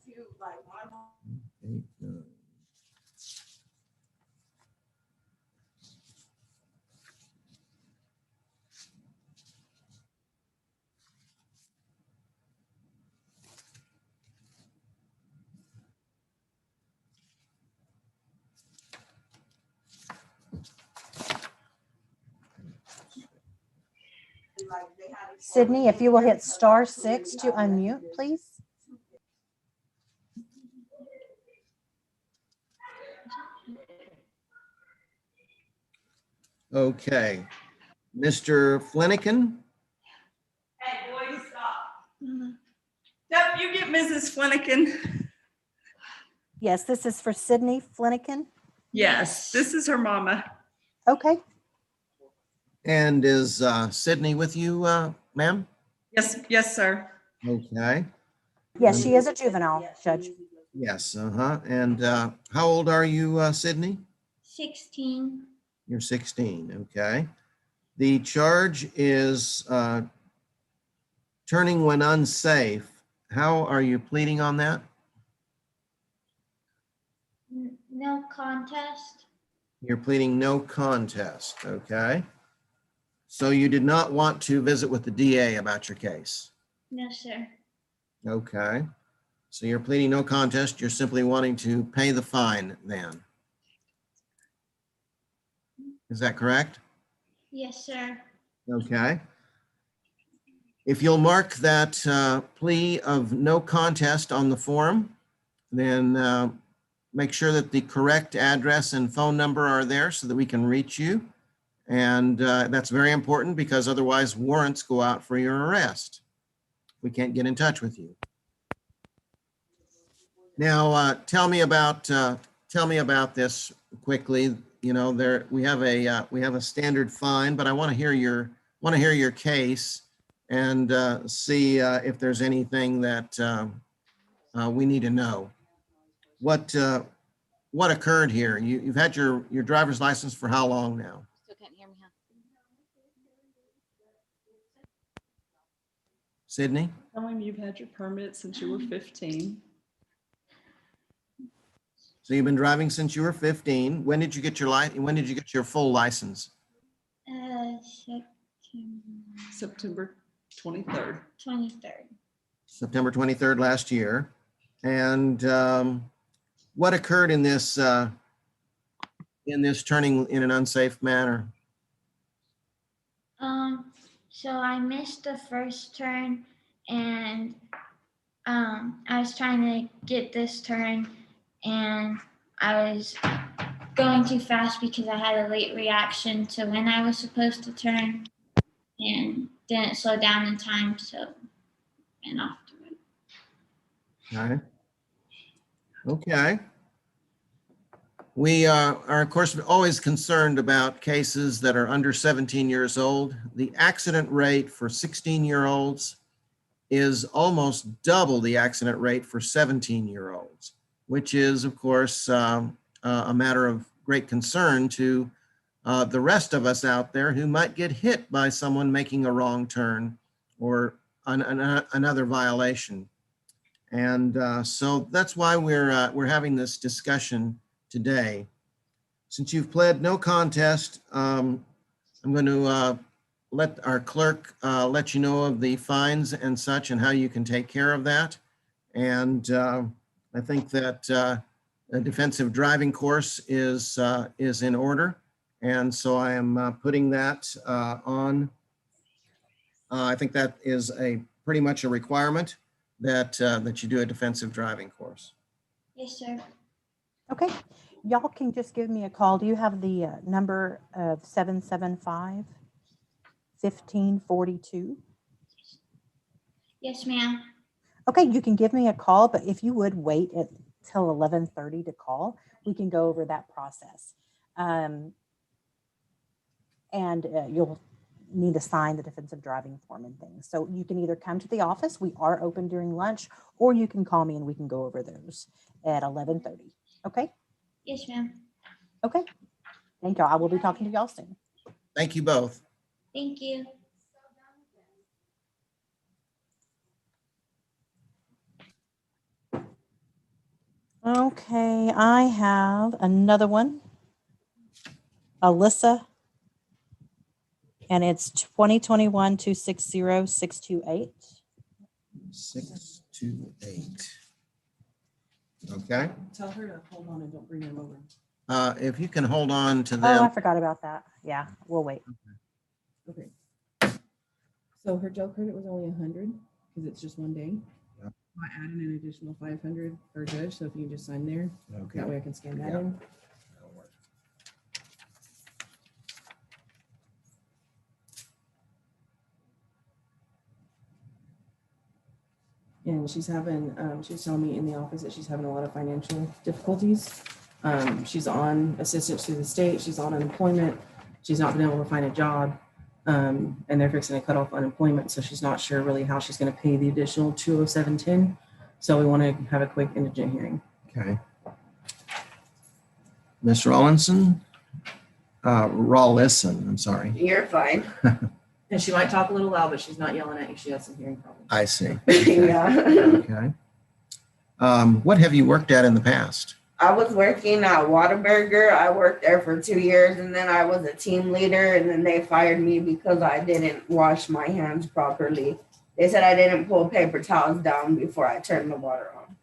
Sydney, if you will hit *6 to unmute, please. Okay. Mr. Flanagan? Hey, boys, stop. Yep, you get Mrs. Flanagan. Yes, this is for Sydney Flanagan. Yes, this is her mama. Okay. And is Sydney with you, ma'am? Yes, sir. Okay. Yes, she is a juvenile, Judge. Yes, And how old are you, Sydney? 16. You're 16, okay. The charge is turning when unsafe. How are you pleading on that? No contest. You're pleading no contest, okay. So you did not want to visit with the DA about your case? No, sir. Okay. So you're pleading no contest. You're simply wanting to pay the fine then. Is that correct? Yes, sir. Okay. If you'll mark that plea of no contest on the form, then make sure that the correct address and phone number are there so that we can reach you. And that's very important because otherwise warrants go out for your arrest. We can't get in touch with you. Now, tell me about this quickly. You know, we have a standard fine, but I want to hear your case and see if there's anything that we need to know. What what occurred here. You've had your driver's license for how long now? Still can't hear me, huh? Sydney? Tell him you've had your permit since you were 15. So you've been driving since you were 15. When did you get your when did you get your full license? September 23rd. 23rd. September 23rd last year. And what occurred in this turning in an unsafe manner? So I missed the first turn, and I was trying to get this turn, and I was going too fast because I had a late reaction to when I was supposed to turn, and didn't slow down in time, so ran off the road. Okay. We are of course always concerned about cases that are under 17 years old. The accident rate for 16-year-olds is almost double the accident rate for 17-year-olds, which is of course a matter of great concern to the rest of us out there who might get hit by someone making a wrong turn or another violation. And so that's why we're having this discussion today. Since you've pled no contest, I'm going to let our clerk let you know of the fines and such and how you can take care of that. And I think that a defensive driving course is in order. And so I am putting that on. I think that is pretty much a requirement that you do a defensive driving course. Yes, sir. Okay, y'all can just give me a call. Do you have the number of 775-1542? Yes, ma'am. Okay, you can give me a call, but if you would wait till 11:30 to call, we can go over that process. And you'll need to sign the defensive driving form and things. So you can either come to the office, we are open during lunch, or you can call me and we can go over those at 11:30. Okay? Yes, ma'am. Okay. Thank y'all. I will be talking to y'all soon. Thank you both. Thank you. Okay, I have another one. Alyssa. And it's 2021-260-628. 628. Okay. Tell her to hold on and don't bring them over. If you can hold on to Oh, them. I forgot about that. Yeah, we'll wait. Okay. So her jail credit was only 100 because it's just one day. Yep. I added an additional 500 per judge. So if you can just sign there, Okay. that way I can scan that Yeah. in. And she's having, she was telling me in the office that she's having a lot of financial difficulties. She's on assistance through the state. She's on unemployment. She's not been able to find a job. And they're fixing to cut off unemployment. So she's not sure really how she's going to pay the additional $207.10. So we want to have a quick indigent hearing. Okay. Ms. Rawlinson? Rawlison, I'm sorry. You're fine. And she might talk a little loud, but she's not yelling at you. She has some hearing problems. I see. Okay. Yeah. Okay. What have you worked at in the past? I was working at Whataburger. I worked there for 2 years, and then I was a team leader, and then they fired me because I didn't wash my hands properly. They said I didn't pull paper towels down before I turned the water on.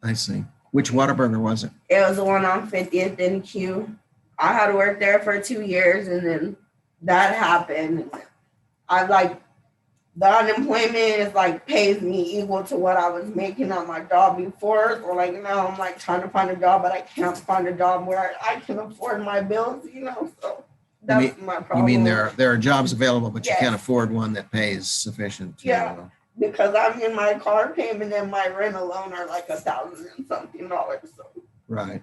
I see. Which Whataburger was it? It was the one on 50th and Q. I had worked there for 2 years, and then that happened. The unemployment is pays me equal to what I was making on my job before. So now I'm trying to find a job, but I can't find a job where I can afford my bills, so that's my problem. You mean there are jobs available, but you Yes. can't afford one that pays sufficient to, Yeah. Because I'm in my car payment and my rent alone are $1,000 and something. So Right.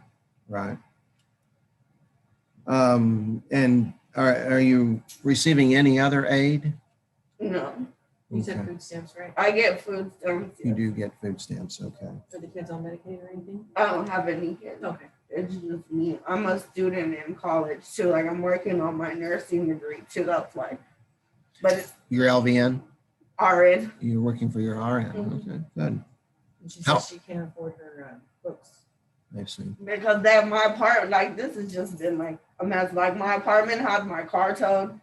And are you receiving any other aid? no. You said Okay. food stamps, right? I get food stamps. You do get food stamps, okay. For the kids on Medicaid or anything? I don't have any kids. Okay. it's just me. I'm a student in college too. Like I'm working on my nursing degree too. That's why. But it's Your LVN? RN. You're working for your RN. Mhm. Okay, good. And she How- says she can't afford her books. I see. Because that my apartment, like this has just been like a mess. Like my apartment had my car towed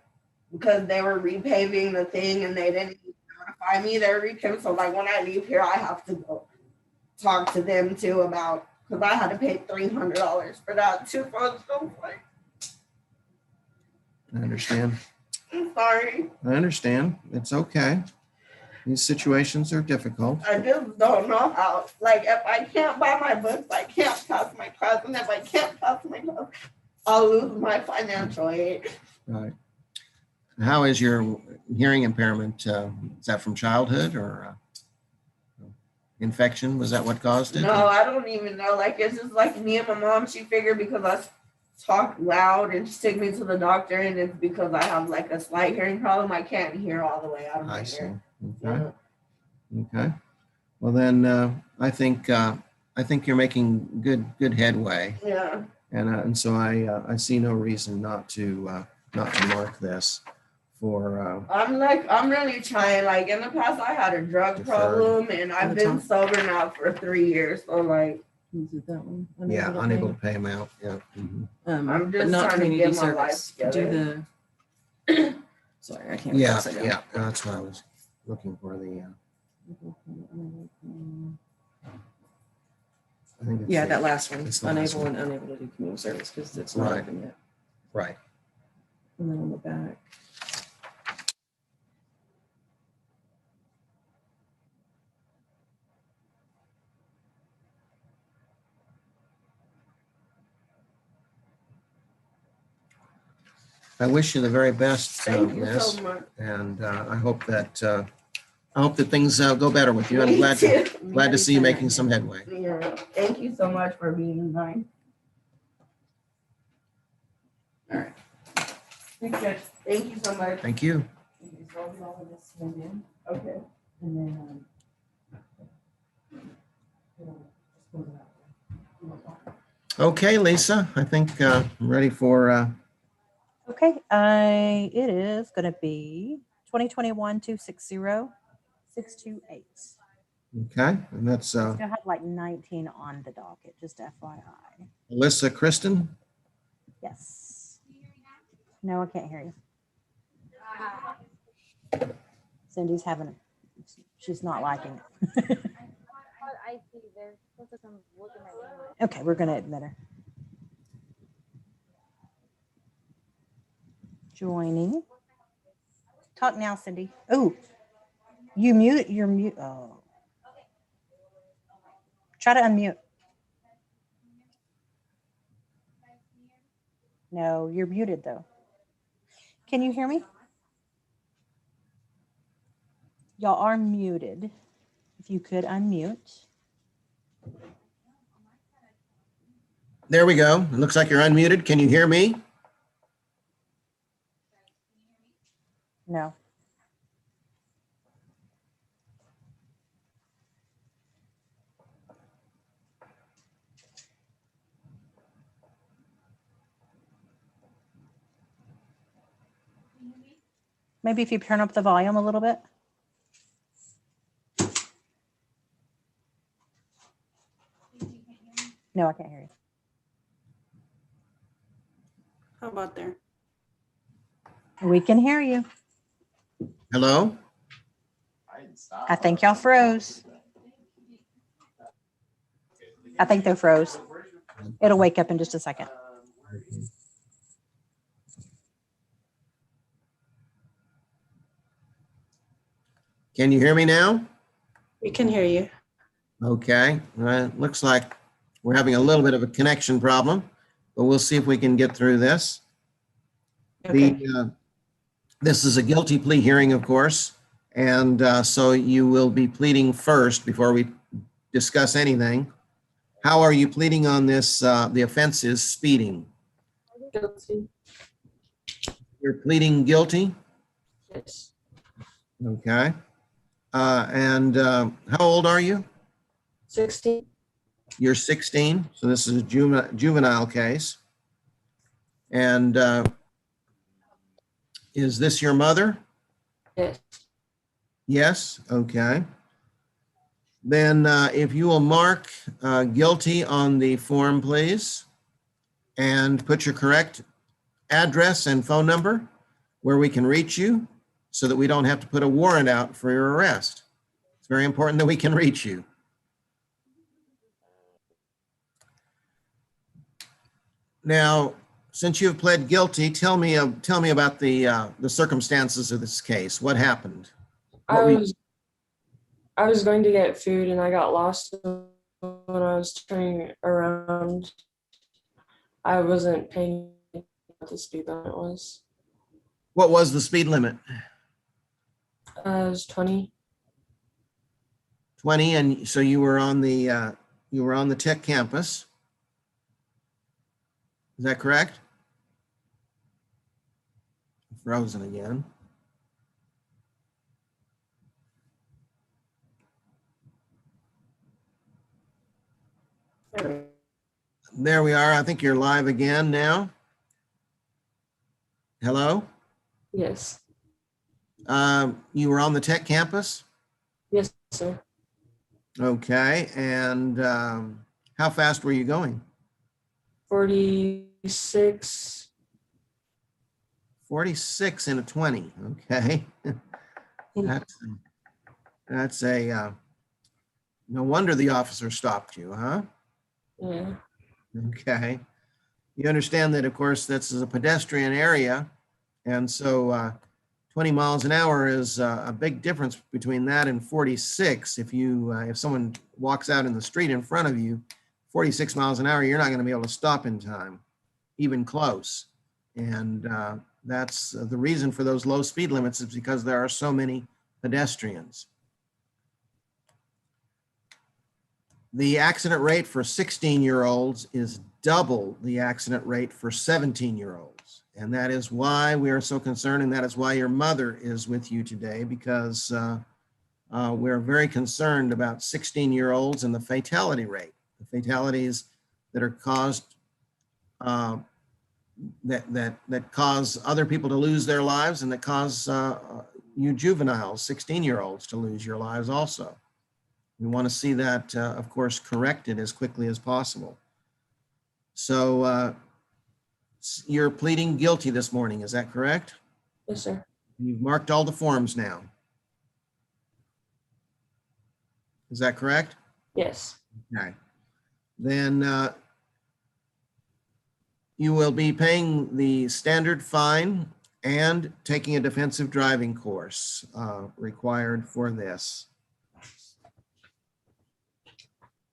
because they were repaving the thing and they didn't notify me they're repaving. So like when I leave here, I have to go talk to them too about because I had to pay $300 for that too. So it's so like, I understand. I'm sorry. I understand. It's okay. These situations are difficult. I just don't know how. Like if I can't buy my books, I can't pass my class, and if I can't pass my class, I'll lose my financial aid. Right. How is your hearing impairment? Is that from childhood or infection? Was that what caused it? No, I don't even know. Like it's just like me and my mom. She figured because I talk loud and she took me to the doctor, and it's because I have like a slight hearing problem. I can't hear all the way out of my I see. ear. Okay. Okay. Well, then I think you're making good headway, Yeah. and so I see no reason not to mark this for. I'm really trying. Like in the past, I had a drug Deferred. problem, and I've been sober now for 3 years. So like, Is it that one? Yeah, to unable pay? to pay them out. Yeah. Mhm. I'm But just not trying to community get my life service. Do together. the. Sorry, I can't. read Yeah, upside down. yeah. That's what I was looking for. I think it's Yeah, the- that last one, it's the last unable one. and unable to do community service because it's not Right. open yet. Right. And then on the back. I wish you the very best, Thank you Miss, so much. and I hope that things go better with you. I'm Me glad too. glad to see you making some headway. Yeah. Thank you so much for being mine. All right. Thank you so much. Thank you. Okay, so I'll get all of this in in, Okay. and then. Just close it out. Okay, Lisa, I think I'm ready for. Okay, it is going to be 2021-260-628. Okay, and that's Still have like 19 on the docket, just FYI. Alyssa Kristen. Yes. No, I can't hear you. Cindy's having, she's not liking it. I see. They're supposed to come looking at me. Okay, we're going to admit her. Joining. Talk now, Cindy. Oh, you're mute. Oh. Try to unmute. No, you're muted though. Can you hear me? Y'all are muted. If you could unmute. There we go. It looks like you're unmuted. Can you hear me? No. Maybe if you turn up the volume a little bit. No, I can't hear you. How about there? We can hear you. Hello? I think y'all froze. I think they're froze. It'll wake up in just a second. Can you hear me now? We can hear you. Okay, looks like we're having a little bit of a connection problem, but we'll see if we can get through this. Okay. This is a guilty plea hearing, of course, and so you will be pleading first before we discuss anything. How are you pleading on this? The offense is speeding. Guilty. You're pleading guilty? Yes. Okay. And how old are you? 16. You're 16, so this is a juvenile case. And is this your mother? Yes. Yes, okay. Then if you will mark guilty on the form, please, and put your correct address and phone number where we can reach you so that we don't have to put a warrant out for your arrest. It's very important that we can reach you. Now, since you have pled guilty, tell me about the circumstances of this case. What happened? I was going to get food and I got lost when I was turning around. I wasn't paying attention what the speed limit was. What was the speed limit? It was 20. 20, and so you were on the tech campus. Is that correct? Frozen again. There we are. I think you're live again now. Hello? Yes. You were on the tech campus? Yes, sir. Okay. And how fast were you going? 46. 46 in a 20. Okay. That's a, no wonder the officer stopped you, huh? Yeah. Okay. You understand that, of course, this is a pedestrian area. And so 20 miles an hour is a big difference between that and 46. If someone walks out in the street in front of you, 46 miles an hour, you're not going to be able to stop in time, even close. And that's the reason for those low speed limits is because there are so many pedestrians. The accident rate for 16-year-olds is double the accident rate for 17-year-olds. And that is why we are so concerned, and that is why your mother is with you today, because we're very concerned about 16-year-olds and the fatality rate, the fatalities that are caused, that cause other people to lose their lives, and that cause you juveniles, 16-year-olds, to lose your lives also. We want to see that, of course, corrected as quickly as possible. So you're pleading guilty this morning, is that correct? Yes, sir. You've marked all the forms now. Is that correct? Yes. Okay. Then you will be paying the standard fine and taking a defensive driving course required for this.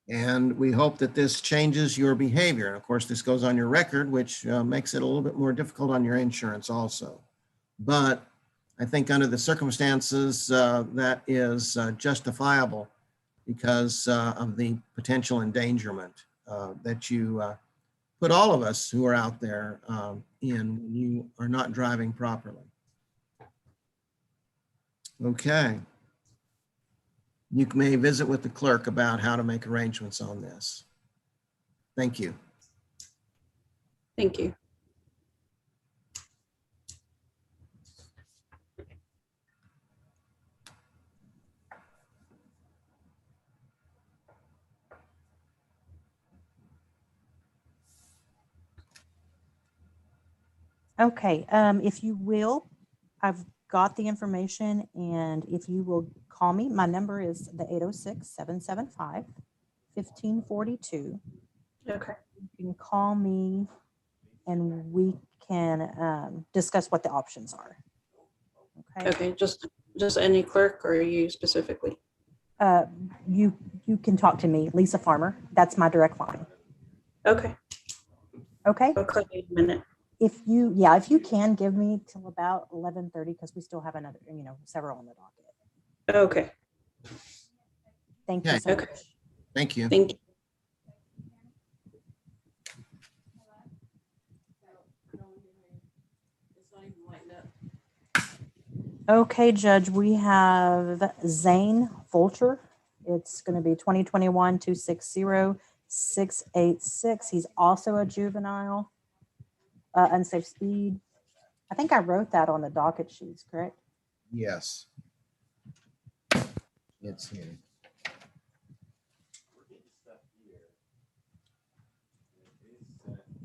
And we hope that this changes your behavior. And of course, this goes on your record, which makes it a little bit more difficult on your insurance also. But I think under the circumstances, that is justifiable because of the potential endangerment that you put all of us who are out there in when you are not driving properly. Okay. You may visit with the clerk about how to make arrangements on this. Thank you. Thank you. Okay, if you will, I've got the information, and if you will call me, my number is the 806-775-1542. Okay. You can call me and we can discuss what the options are. Okay. Okay, just any clerk or you specifically? You can talk to me, Lisa Farmer. That's my direct line. Okay. Okay. I'll call you in a minute. If you can give me till about 11:30, because we still have another, several on the docket. Okay. Thank you so much. Thank you. Thank you. Okay, Judge, we have Zane Fulcher. It's going to be 2021-260 686. He's also a juvenile. Unsafe speed. I think I wrote that on the docket sheets, correct? Yes. It's here.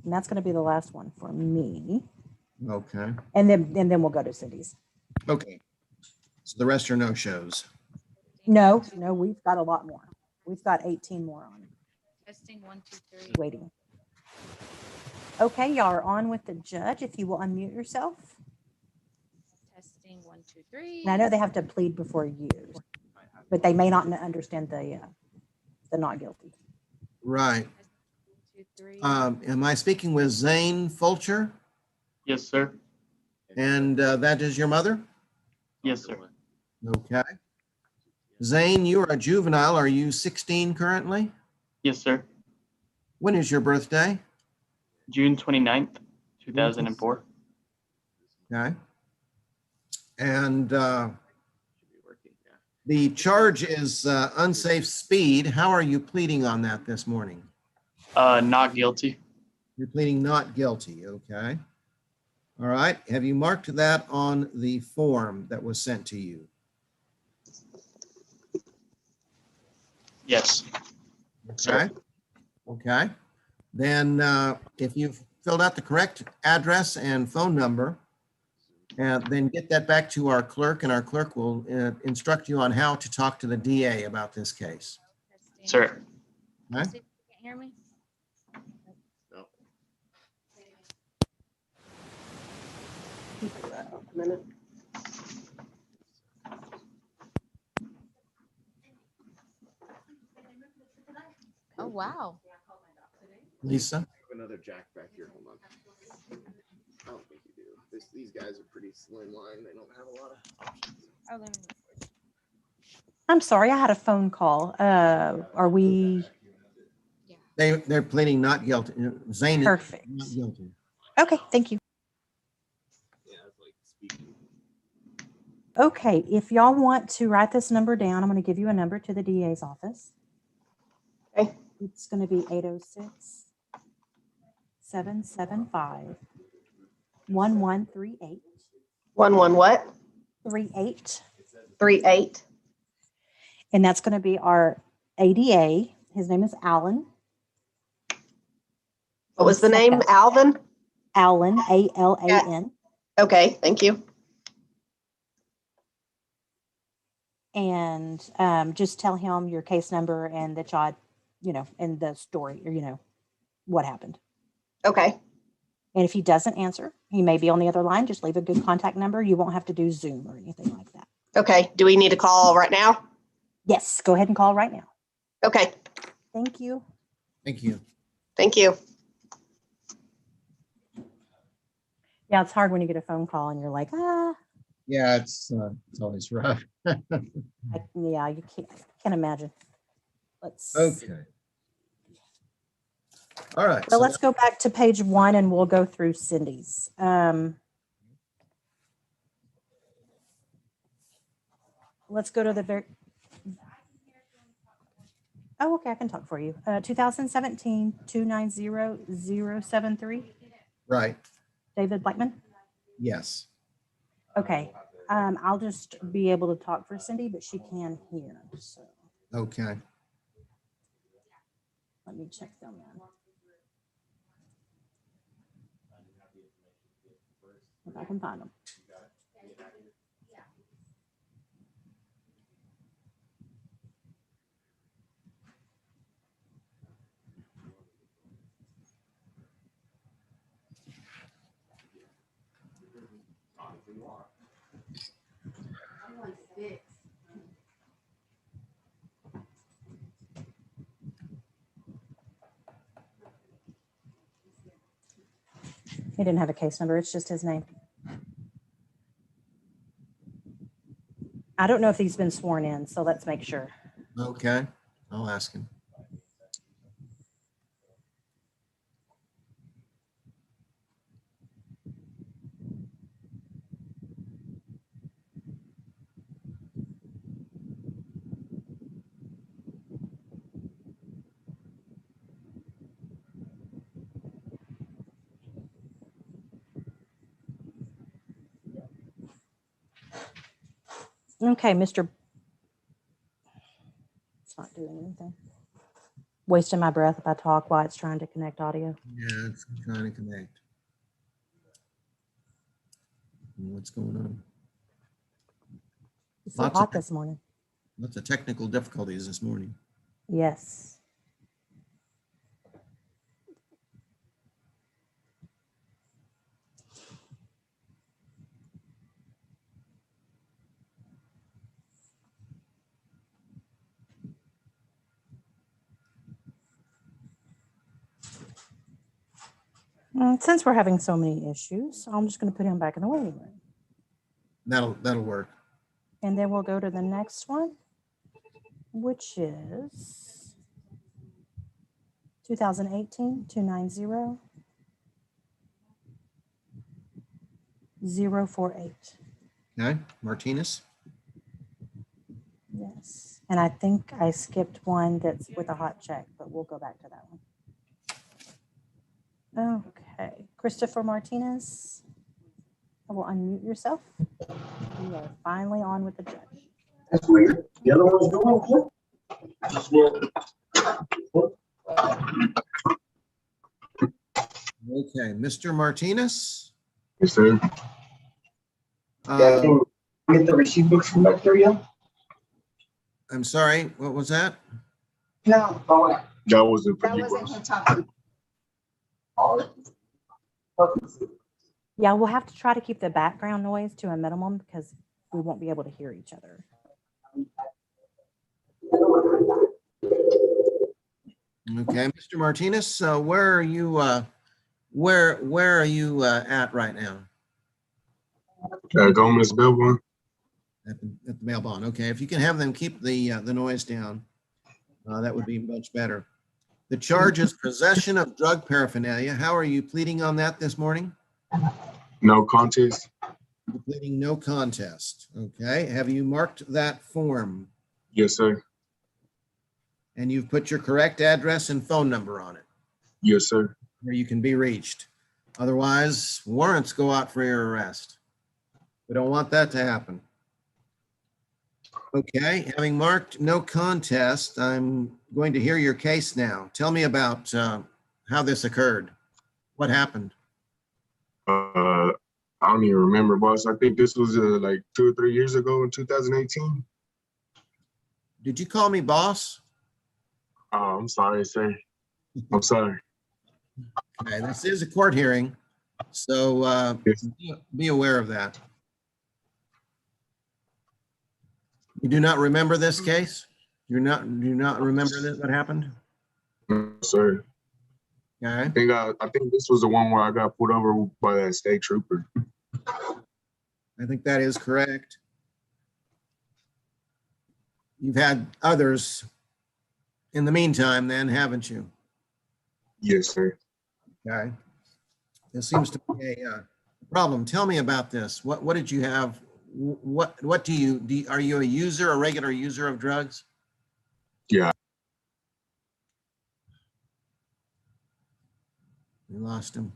And that's going to be the last one for me. Okay. And then we'll go to Cindy's. Okay. So the rest are no shows. No, we've got a lot more. We've got 18 more on. Testing 1, 2, 3. Waiting. Okay, y'all are on with the judge. If you will unmute yourself. Testing 1, 2, 3. And I know they have to plead before you, but they may not understand the not guilty. Right. 2, 3. Am I speaking with Zane Fulcher? Yes, sir. And that is your mother? Yes, sir. Okay. Zane, you are a juvenile. Are you 16 currently? Yes, sir. When is your birthday? June 29th, 2004. Okay. And the charge is unsafe speed. How are you pleading on that this morning? Not guilty. You're pleading not guilty. Okay. All right. Have you marked that on the form that was sent to you? Yes. Okay. Okay. Then if you've filled out the correct address and phone number, then get that back to our clerk, and our clerk will instruct you on how to talk to the DA about this case. Sir. Okay? See if you can hear me. A minute. Oh, wow. Lisa? Another jack back here. Hold on. I don't think you do. These guys are pretty slim line. They don't have a lot of options. Oh, let me record. I'm sorry, I had a phone call. Are we They're pleading not guilty. Zane perfect? is not guilty. Okay, thank you. Yeah, it's like speaking. Okay, if y'all want to write this number down, I'm going to give you a number to the DA's office. Okay. It's going to be 806-775-1138. 11 what? 38. 38. And that's going to be our ADA. His name is Alan. What was the name? Alvin? Alan, A-L-A-N. Okay, thank you. And just tell him your case number and that y'all, and the story, or, what happened. Okay. And if he doesn't answer, he may be on the other line. Just leave a good contact number. You won't have to do Zoom or anything like that. Okay. Do we need to call right now? Yes, go ahead and call right now. Okay. Thank you. Thank you. Thank you. Yeah, it's hard when you get a phone call and you're like, Yeah, it's always rough. yeah, you can't imagine. Let's Okay. All right. So let's go back to page 1 and we'll go through Cindy's. Let's go to the very. Oh, okay, I can talk for you. 2017-290-073. Right. David Blackman. Yes. Okay. I'll just be able to talk for Cindy, but she can hear. So Okay. let me check them in. If I can find them. He didn't have a case number. It's just his name. I don't know if he's been sworn in, so let's make sure. Okay. I'll ask him. Okay, Mr. It's not doing anything. Wasting my breath if I talk while it's trying to connect audio. Yeah, it's trying to connect. What's going on? It's so Lots hot of, this morning. lots of technical difficulties this morning. Yes. Since we're having so many issues, I'm just going to put him back in the waiting room. That'll work. And then we'll go to the next one, which is 2018-290-048. Okay, Martinez. Yes. And I think I skipped one that's with a hot check, but we'll go back to that one. Okay, Christopher Martinez. I will unmute yourself. You are finally on with the judge. That's weird. The other one's doing Okay, Mr. Martinez. Yes, sir. Uh, Can you get the receipt books from back there yet? I'm sorry, what was that? No, That wasn't for that you, wasn't boss. him talking. Yeah, we'll have to try to keep the background noise to a minimum because we won't be able to hear each other. Okay, Mr. Martinez, where are you? Where are you at right now? Gomez Billboard. At the mail bond. Okay, if you can have them keep the noise down, that would be much better. The charge is possession of drug paraphernalia. How are you pleading on that this morning? No contest. You're pleading no contest. Okay, have you marked that form? Yes, sir. And you've put your correct address and phone number on it, Yes, sir. where you can be reached. Otherwise, warrants go out for your arrest. We don't want that to happen. Okay, having marked no contest, I'm going to hear your case now. Tell me about how this occurred. What happened? I don't even remember, boss. I think this was like 2 or 3 years ago in 2018. Did you call me boss? Oh, I'm sorry, sir. I'm sorry. Okay, this is a court hearing, so be aware of that. You do not remember this case? Do not remember this, what happened? No, sir. Okay. I think this was the one where I got pulled over by that state trooper. I think that is correct. You've had others in the meantime then, haven't you? Yes, sir. Okay. This seems to be a problem. Tell me about this. What did you have? What do you are you a regular user of drugs? Yeah. We lost him.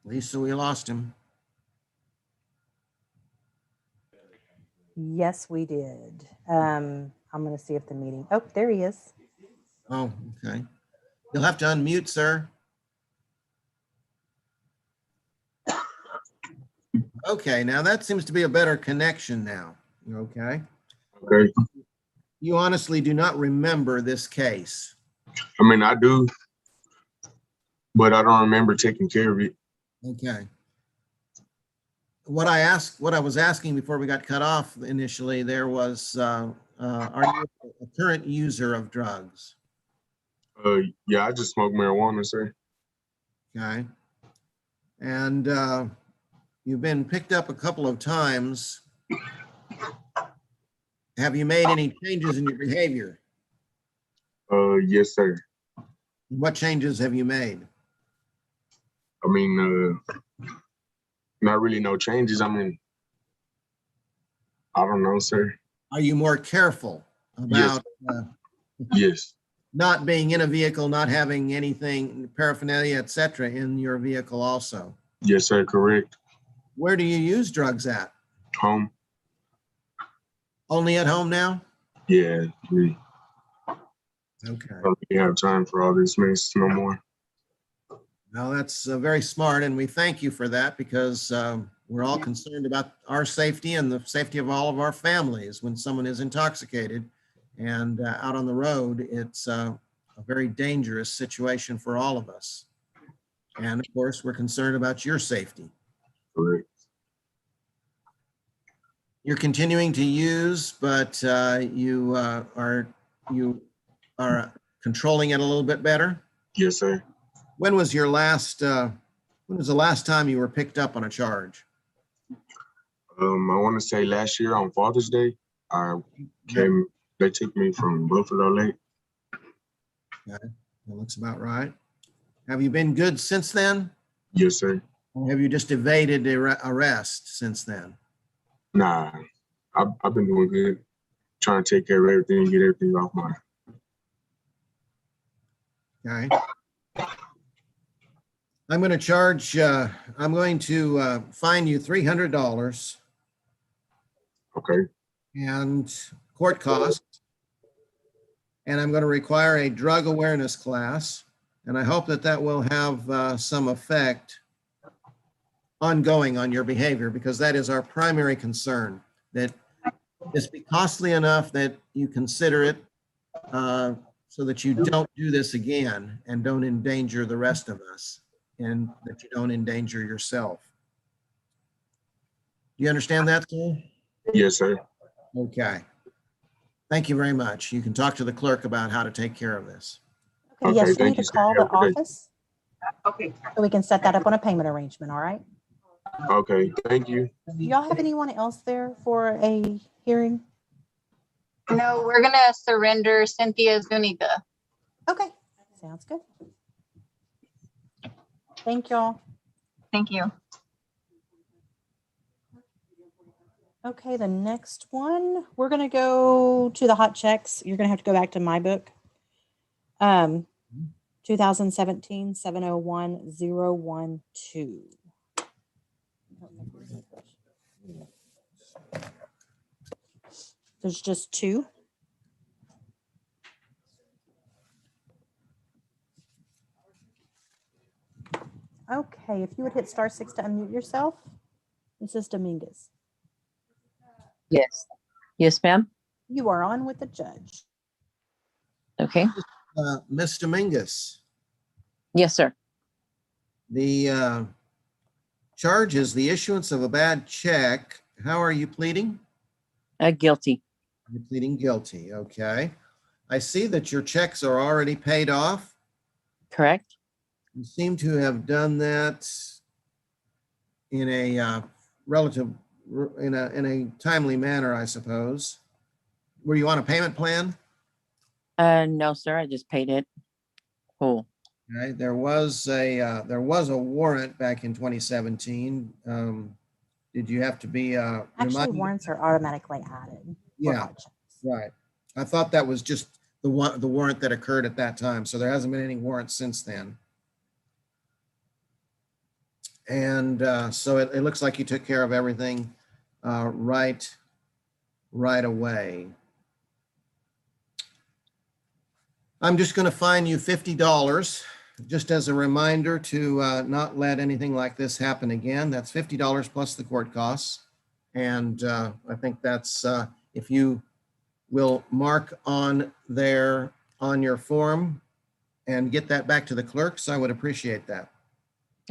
Lisa, we lost him. Yes, we did. I'm going to see if the meeting, oh, there he is. Oh, okay. You'll have to unmute, sir. Okay, now that seems to be a better connection now. Okay. Okay. You honestly do not remember this case. I mean, I do, but I don't remember taking care of it. Okay. What I was asking before we got cut off initially, there was, are you a current user of drugs? Yeah, I just smoke marijuana, sir. Okay. And you've been picked up a couple of times. Have you made any changes in your behavior? Yes, sir. What changes have you made? I mean, not really no changes. I mean, I don't know, sir. Are you more careful about Yes. not being in a vehicle, not having anything, paraphernalia, etc., in your vehicle also? Yes, sir. Correct. Where do you use drugs at? Home. Only at home now? Yeah, we Okay. don't really have time for all this mess no more. Well, that's very smart, and we thank you for that because we're all concerned about our safety and the safety of all of our families when someone is intoxicated and out on the road. It's a very dangerous situation for all of us. And of course, we're concerned about your safety. Correct. You're continuing to use, but you are controlling it a little bit better? Yes, sir. When was your last, when was the last time you were picked up on a charge? I want to say last year on Father's Day, they took me from Buffalo Lake. Okay, that looks about right. Have you been good since then? Yes, sir. Or have you just evaded arrest since then? Nah, I've been doing good, trying to take care of everything, get everything off my. Okay. I'm going to charge, I'm going to fine you $300. Okay. And court costs. And I'm going to require a drug awareness class. And I hope that that will have some effect ongoing on your behavior, because that is our primary concern, that this be costly enough that you consider it so that you don't do this again and don't endanger the rest of us, and that you don't endanger yourself. Do you understand that, sir? Yes, sir. Okay. Thank you very much. You can talk to the clerk about how to take care of this. Okay, yes, you thank need to you, sir. call the Have a good day. office. Okay. So we can set that up on a payment arrangement, all right? Okay, thank you. Do y'all have anyone else there for a hearing? No, we're gonna surrender Cynthia Zuniga. Okay, sounds good. Thank y'all. Thank you. Okay, the next one, we're gonna go to the hot checks. You're gonna have to go back to my book. 2017 701 012. There's just two. Okay, if you would hit *6 to unmute yourself. Mrs. Dominguez. Yes. Yes, ma'am. You are on with the judge. Okay. Ms. Dominguez. Yes, sir. The charge is the issuance of a bad check. How are you pleading? Guilty. You're pleading guilty. Okay. I see that your checks are already paid off. Correct. You seem to have done that in a in a timely manner, I suppose. Were you on a payment plan? No, sir. I just paid it. Cool. Okay. There was a warrant back in 2017. Did you have to be Actually, warrants are automatically added. Yeah, right. I thought that was just the warrant that occurred at that time. So there hasn't been any warrants since then. And so it looks like you took care of everything right away. I'm just going to fine you $50, just as a reminder to not let anything like this happen again. That's $50 plus the court costs. And I think that's, if you will mark on your form and get that back to the clerks, I would appreciate that.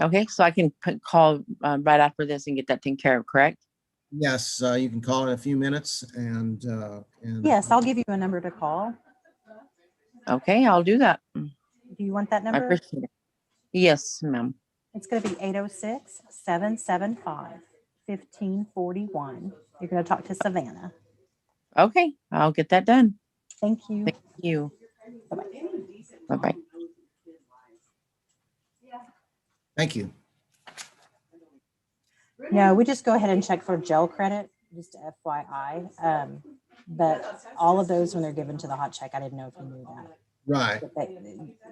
Okay, so I can call right after this and get that taken care of, correct? Yes, you can call in a few minutes and yes, I'll give you a number to call. Okay, I'll do that. Do you want that I number? appreciate it. Yes, ma'am. It's going to be 806-775-1541. You're going to talk to Savannah. Okay, I'll get that done. Thank you. Thank you. Bye-bye. Bye-bye. thank you. No, we just go ahead and check for jail credit, just FYI. But all of those, when they're given to the hot check, I didn't know if you knew that. Right.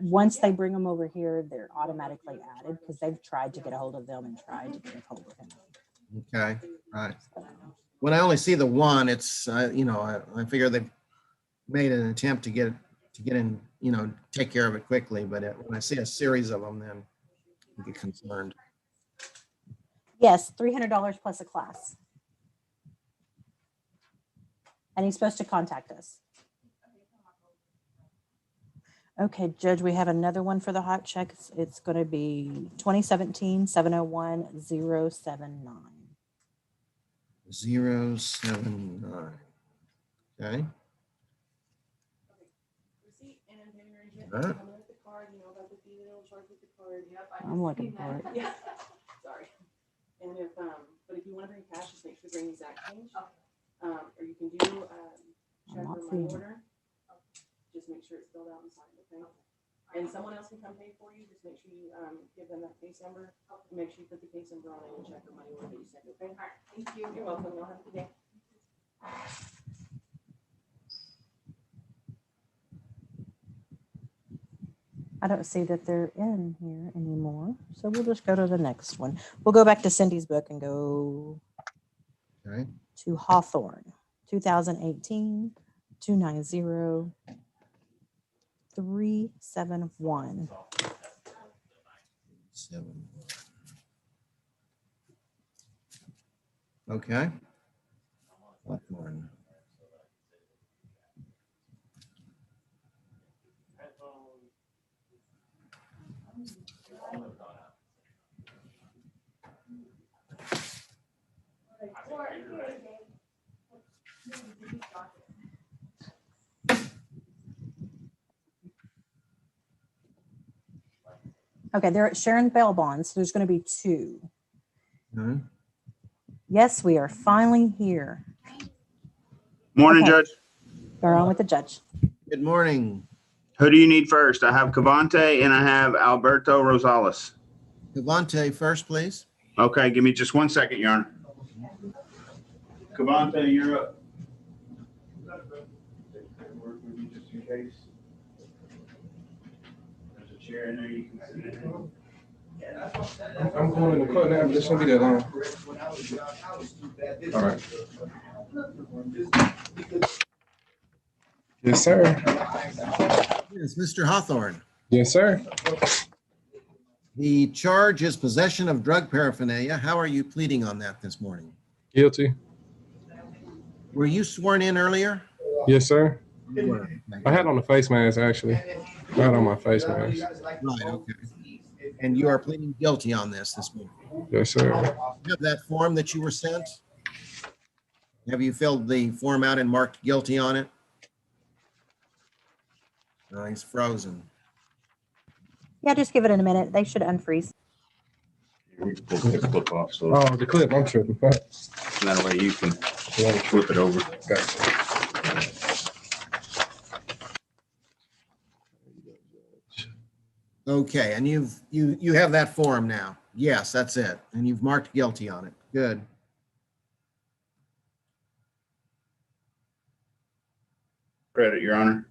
Once they bring them over here, they're automatically added because they've tried to get a hold of them and tried to get a hold of him. Okay, right. When I only see the one, it's, I figure they've made an attempt to get in, take care of it quickly, but when I see a series of them, then I get concerned. Yes, $300 plus a class. And he's supposed to contact us. Okay, Judge, we have another one for the hot check. It's going to be 2017-701-079. 079. Okay. All right. I'm looking for it. Yeah. Sorry. And but if you want to bring cash, just make sure to bring exact change. Or you can do check or money order. Just make sure it's filled out and signed, okay? And someone else can come pay for you. Just make sure you give them that case number. And make sure you put the case number on any check or money order that you send, okay? All right. Thank you. You're welcome. Y'all have a good day. I don't see that they're in here anymore. So we'll just go to the next one. We'll go back to Cindy's book and go to Hawthorne, 2018, 290, 371. 7. Okay. Hawthorne. Okay, they're at Sharon Bell Bonds. There's going to be 2. Okay. Yes, we are finally here. Morning, Okay. Judge. Go on with the judge. Good morning. Who do you need first? I have Cavante and I have Alberto Rosales. Cavante first, please. Okay, give me just 1 second, Your Honor. Cavante, you're up. Just in case. There's a chair in there you can sit in. I'm going in the court now, but this shouldn't be that long. All right. Yes, sir. Yes, Mr. Hawthorne. Yes, sir. The charge is possession of drug paraphernalia. How are you pleading on that this morning? Guilty. Were you sworn in earlier? Yes, sir. You were. I had on the face mask, actually. Not on my face mask. Right, okay. And you are pleading guilty on this morning? Yes, sir. You have that form that you were sent? Have you filled the form out and marked guilty on it? No, he's frozen. Yeah, just give it in a minute. They should unfreeze. We can pull the clip off, so Oh, the clip, I'm tripping. that way you can flip it over. Gotcha. Okay, and you have that form now? Yes, that's it. And you've marked guilty on it. Good. Credit, Your Honor.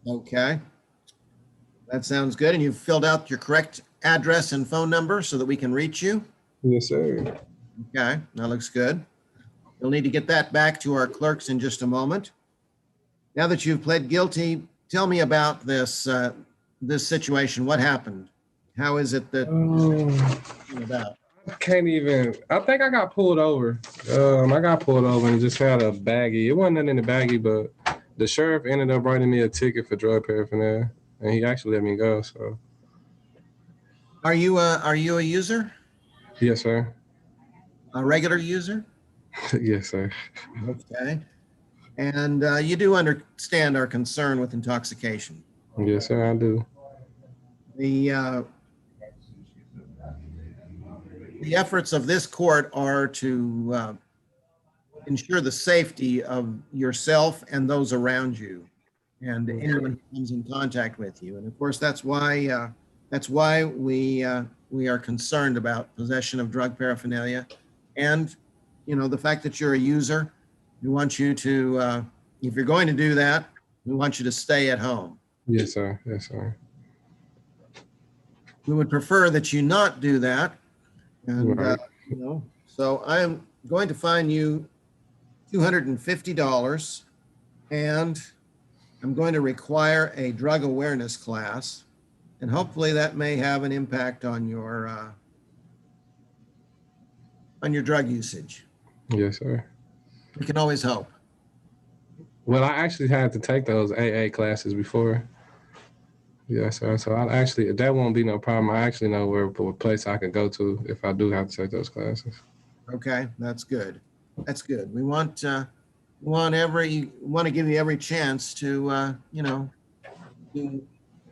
Okay. That sounds good. And you've filled out your correct address and phone number so that we can reach you? Yes, sir. Okay, that looks good. You'll need to get that back to our clerks in just a moment. Now that you've pled guilty, tell me about this this situation. What happened? How is it that about? I can't even. I think I got pulled over. I got pulled over and just had a baggie. It wasn't nothing in the baggie, but the sheriff ended up writing me a ticket for drug paraphernalia, and he actually let me go. So. Are you a user? Yes, sir. A regular user? Yes, sir. Okay. And you do understand our concern with intoxication? Yes, sir, I do. The efforts of this court are to ensure the safety of yourself and those around you and anyone who comes in contact with you. And of course, that's why we are concerned about possession of drug paraphernalia. And, you know, the fact that you're a user, we want you to, if you're going to do that, we want you to stay at home. Yes, sir. Yes, sir. We would prefer that you not do that. And, Right. you know, so going to fine you $250, and I'm going to require a drug awareness class, and hopefully that may have an impact on your drug usage. Yes, sir. We can always hope. Well, I actually had to take those AA classes before. Yes, sir. So I actually, that won't be no problem. I actually know what place I can go to if I do have to take those classes. Okay, that's good. That's good. We want to give you every chance to to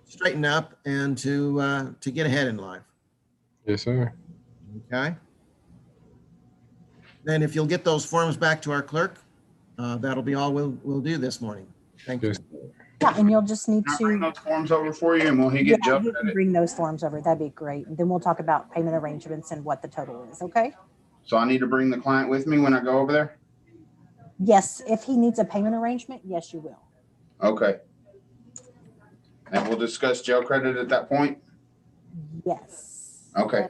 straighten up and to get ahead in life. Yes, sir. Okay. Then if you'll get those forms back to our clerk, that'll be all we'll do this morning. Thank you. Yeah, and you'll just need Can I bring to, those forms over for you, and will he get yeah, Joe you can credit? bring those forms over. That'd be great. And then we'll talk about payment arrangements and what the total is, okay? So I need to bring the client with me when I go over there? Yes, if he needs a payment arrangement, yes, you will. Okay. And we'll discuss jail credit at that point? Yes. Okay.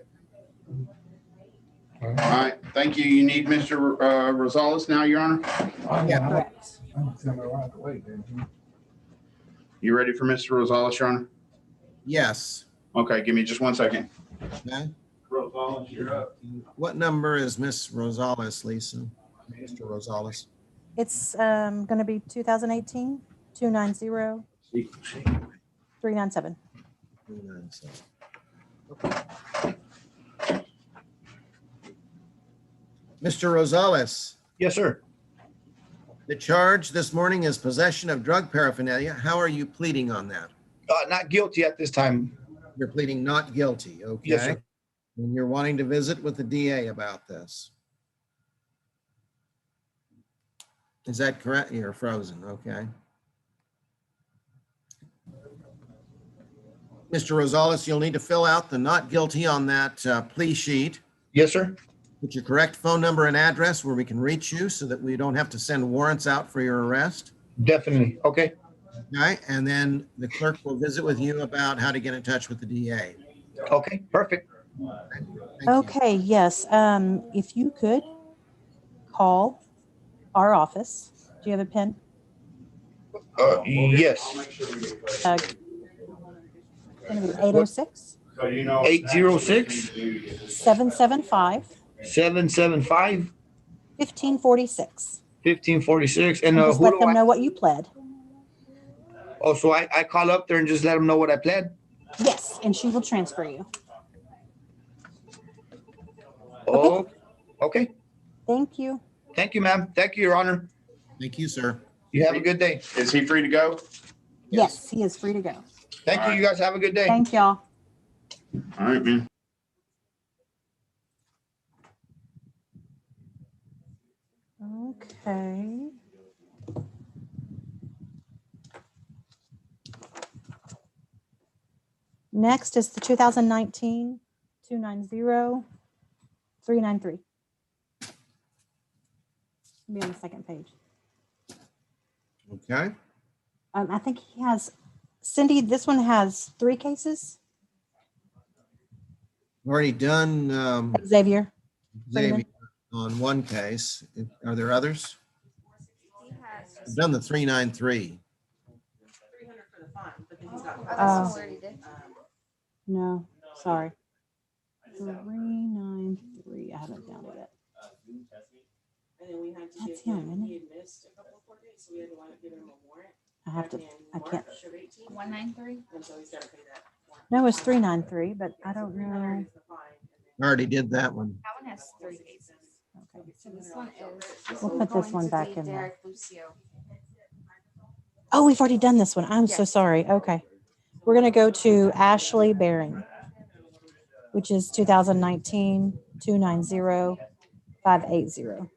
All right, thank you. You need Mr. Rosales now, Your Honor? Yeah, correct. You ready for Mr. Rosales, Your Honor? Yes. Okay, give me just 1 second. Okay. Rosales, you're up. What number is Miss Rosales, Lisa? Mr. Rosales. It's going to be 2018 290 397. 397. Mr. Rosales. Yes, sir. The charge this morning is possession of drug paraphernalia. How are you pleading on that? Not guilty at this time. You're pleading not guilty, okay? Yes, sir. And you're wanting to visit with the DA about this. Is that correct? You're frozen, okay. Mr. Rosales, you'll need to fill out the not guilty on that plea sheet. Yes, sir. Put your correct phone number and address where we can reach you so that we don't have to send warrants out for your arrest. Definitely. Okay. All right, and then the clerk will visit with you about how to get in touch with the DA. Okay, perfect. Okay, yes. If you could call our office. Do you have a pen? Yes. It's going to be 806 806 775 775 1546. 1546. And Just who let do them I? know what you pled. Oh, so I call up there and just let them know what I pled? Yes, and she will transfer you. Oh, okay. Thank you. Thank you, ma'am. Thank you, Your Honor. Thank you, sir. You have a good day. Is he free to go? Yes, he is free to go. Thank you. You guys have a good day. Thank y'all. All right, man. Okay. Next is the 2019 290 393. Be on the second page. Okay. I think he has, Cindy, this one has 3 cases. Already done Xavier. Xavier on one case. Are there others? I've done the 393. 300 for the fine, but then he's got. No, sorry. 393. I haven't found it yet. And then we had to That's give him, isn't he it? had missed a couple of court dates, so we had to give him a warrant. I have to, I can't. March of 18. 193. And so he's got to pay that. No, it's 393, but I don't know. I already did that one. That one has 3 cases. Okay. So this one is. We'll put this going one to back be in there. Derek Lucio. Oh, we've already done this one. I'm so Yes. sorry. Okay. We're going to go to Ashley Baring, which is 2019 290 580.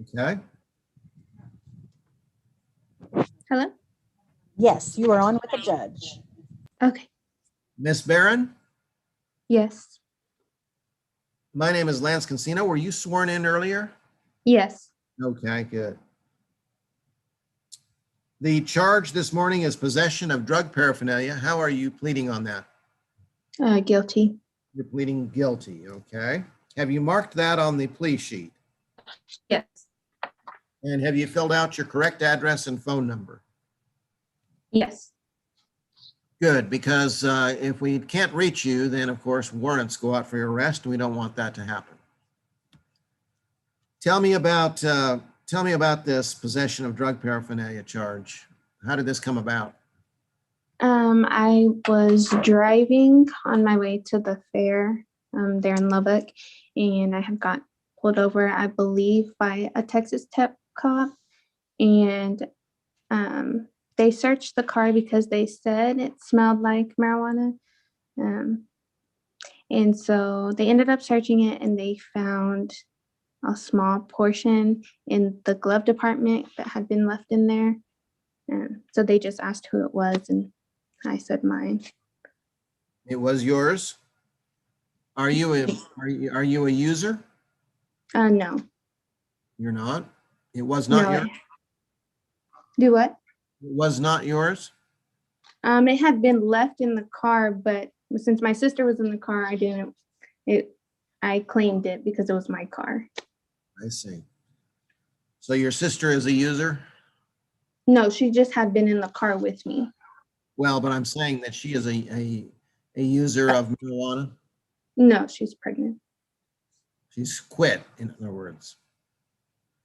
Okay. Hello? Yes, you are on with the judge. Okay. Miss Barron, Yes. my name is Lance Consino. Were you sworn in earlier? Yes. Okay, good. The charge this morning is possession of drug paraphernalia. How are you pleading on that? Guilty. You're pleading guilty, okay? Have you marked that on the plea sheet? Yes. And have you filled out your correct address and phone number? Yes. Good, because if we can't reach you, then of course warrants go out for your arrest, and we don't want that to happen. Tell me about this possession of drug paraphernalia charge. How did this come about? I was driving on my way to the fair there in Lubbock, and I had got pulled over, I believe, by a Texas Tech cop, and they searched the car because they said it smelled like marijuana. And so they ended up searching it, and they found a small portion in the glove department that had been left in there. So they just asked who it was, and I said mine. It was yours? Are you a user? No. You're not? It was not No, yours? Do what? It was not yours? It had been left in the car, but since my sister was in the car, I claimed it because it was my car. I see. So your sister is a user? No, she just had been in the car with me. Well, but I'm saying that she is a user of marijuana? No, she's pregnant. She's quit, in other words.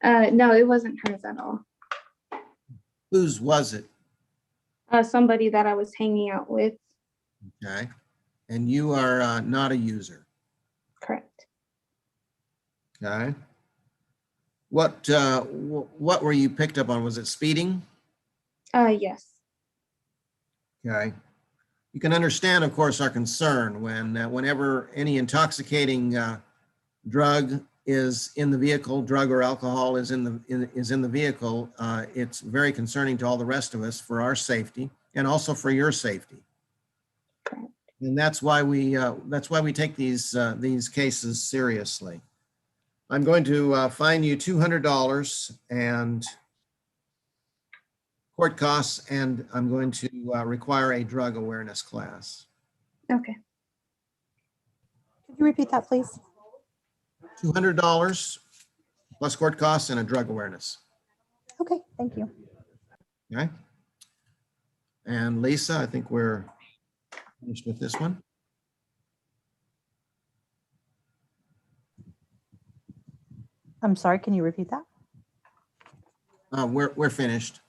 No, it wasn't hers at all. Whose was it? Somebody that I was hanging out with. Okay. And you are not a user? Correct. Okay. What were you picked up on? Was it speeding? Yes. Okay. You can understand, of course, our concern whenever any intoxicating drug is in the vehicle, drug or alcohol is in the vehicle. It's very concerning to all the rest of us for our safety and also for your safety. And that's why we take these cases seriously. I'm going to fine you $200 and court costs, and I'm going to require a drug awareness class. Okay. Could you repeat that, please? $200 plus court costs and a drug awareness. Okay, thank you. Okay. And Lisa, I think we're finished with this one. I'm sorry, can you repeat that? We're finished.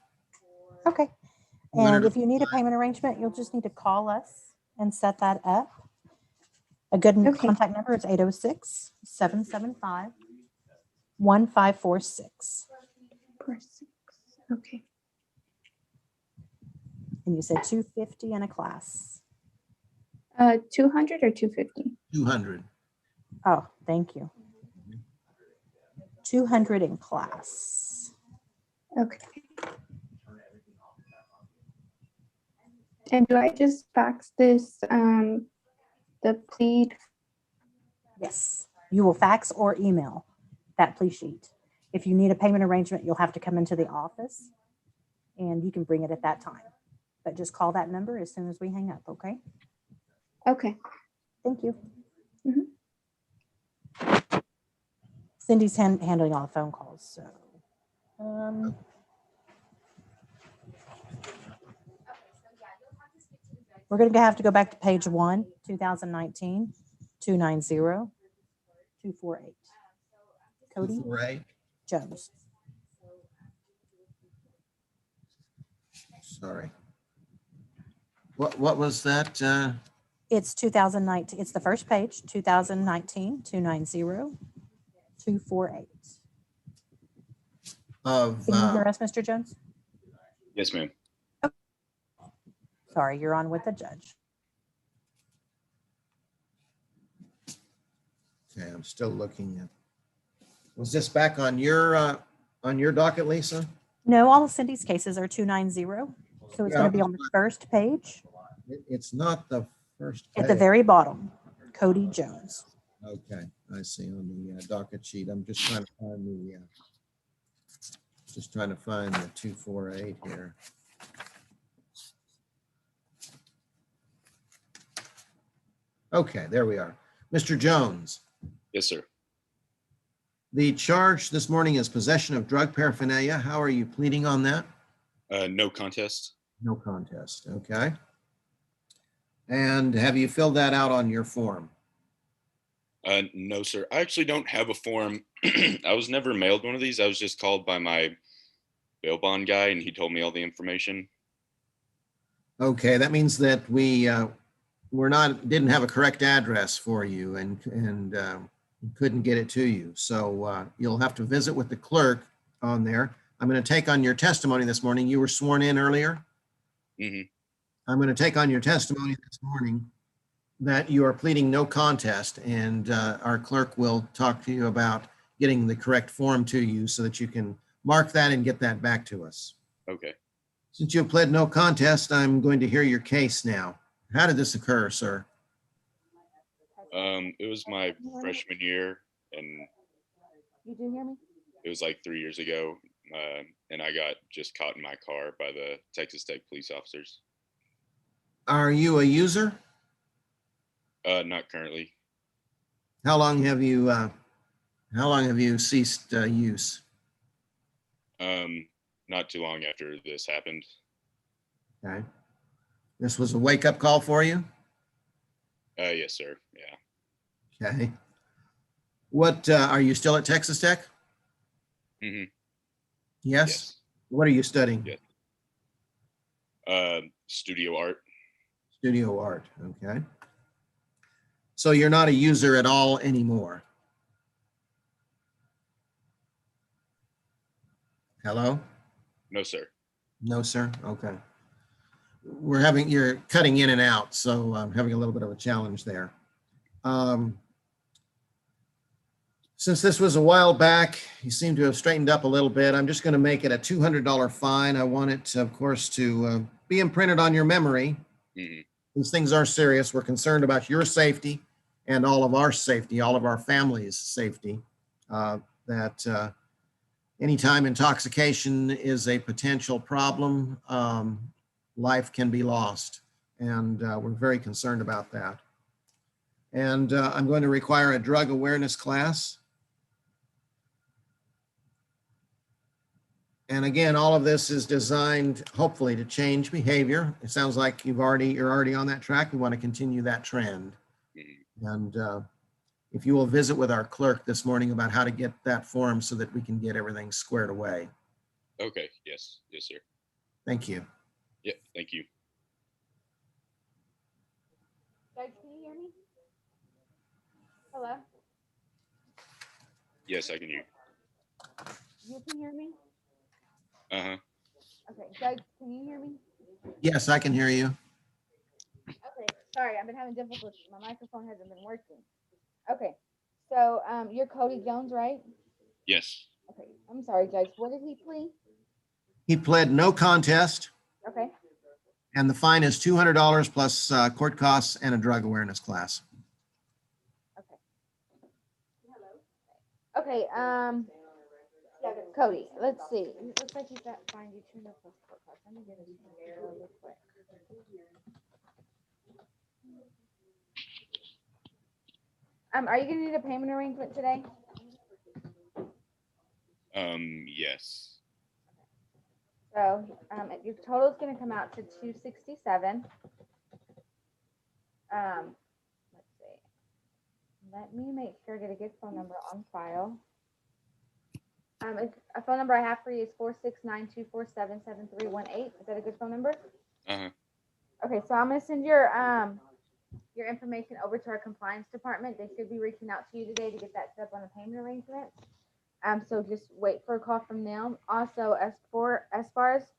Okay. And if you need a payment arrangement, you'll just need to call us and set that up. A good contact number is 806-775-1546. Okay. And you said $250 in a class. 200 or 250? 200. Oh, thank you. 200 in class. Okay. And do I just fax this, the plea? Yes, you will fax or email that plea sheet. If you need a payment arrangement, you'll have to come into the office and you can bring it at that time. But just call that number as soon as we hang up, okay? Okay. Thank you. Cindy's handling all the phone calls, so. We're going to have to go back to page 1, 2019, 290-248. Cody 248. Jones. Sorry. What was that? It's 2019. It's the first page, 2019, 290-248. Of, Can you hear us, Mr. Jones? Yes, ma'am. Sorry, you're on with the judge. Okay, I'm still looking at. Was this back on your docket, Lisa? No, all of Cindy's cases are 290. So it's going to be on the first page. It's not the first page. At the very bottom, Cody Jones. Okay, I see on the docket sheet. I'm just trying to find the 248 here. Okay, there we are. Mr. Jones, Yes, sir. the charge this morning is possession of drug paraphernalia. How are you pleading on that? No contest. No contest, okay. And have you filled that out on your form? No, sir. I actually don't have a form. I was never mailed one of these. I was just called by my bail bond guy, and he told me all the information. Okay, that means that didn't have a correct address for you and couldn't get it to you. So you'll have to visit with the clerk on there. I'm going to take on your testimony this morning. You were sworn in earlier. Mm-hmm. I'm going to take on your testimony this morning that you are pleading no contest, and our clerk will talk to you about getting the correct form to you so that you can mark that and get that back to us. Okay. Since you have pled no contest, I'm going to hear your case now. How did this occur, sir? It was my freshman year, and You do hear me? it was like 3 years ago, and I got just caught in my car by the Texas Tech police officers. Are you a user? Not currently. How long have you ceased use? Not too long after this happened. Okay. This was a wake-up call for you? Yes, sir. Yeah. Okay. What, are you still at Texas Tech? Mm-hmm. Yes? What are you studying? Yes. Studio art. Studio art, okay. So you're not a user at all anymore? Hello? No, sir. No, sir? Okay. You're cutting in and out, so I'm having a little bit of a challenge there. Since this was a while back, you seem to have straightened up a little bit. I'm just going to make it a $200 fine. I want it, of course, to be imprinted on your memory. Mm-hmm. These things are serious. We're concerned about your safety and all of our safety, all of our family's safety. Anytime intoxication is a potential problem, life can be lost. And we're very concerned about that. And I'm going to require a drug awareness class. And again, all of this is designed hopefully to change behavior. It sounds like you're already on that track. We want to continue that trend. And if you will visit with our clerk this morning about how to get that form so that we can get everything squared away. Okay. Yes. Yes, sir. Thank you. Yeah. Thank you. Guys, can you hear me? Hello? Yes, I can hear You can hear me? you. Uh-huh. Okay, Doug, can you hear me? Yes, I can hear you. Okay, sorry, I've been having difficulty. My microphone hasn't been working. Okay, so you're Cody Jones, right? Yes. Okay, I'm sorry, Judge. What did he plead? He pled no contest, Okay. and the fine is $200 plus court costs and a drug awareness class. Okay, Cody, let's see. It looks like you got fined you $200 plus court costs. Let me get this here real quick. Are you gonna need a payment arrangement today? Yes. So, your total is gonna come out to $267. Let's see. Let me make sure I get a good phone number on file. A phone number I have for you is 469-247-7318. Is that a good phone number? Uh-huh. Okay, so I'm gonna send your information over to our compliance department. They should be reaching out to you today to get that set up on a payment arrangement. So just wait for a call from them. Also, as far as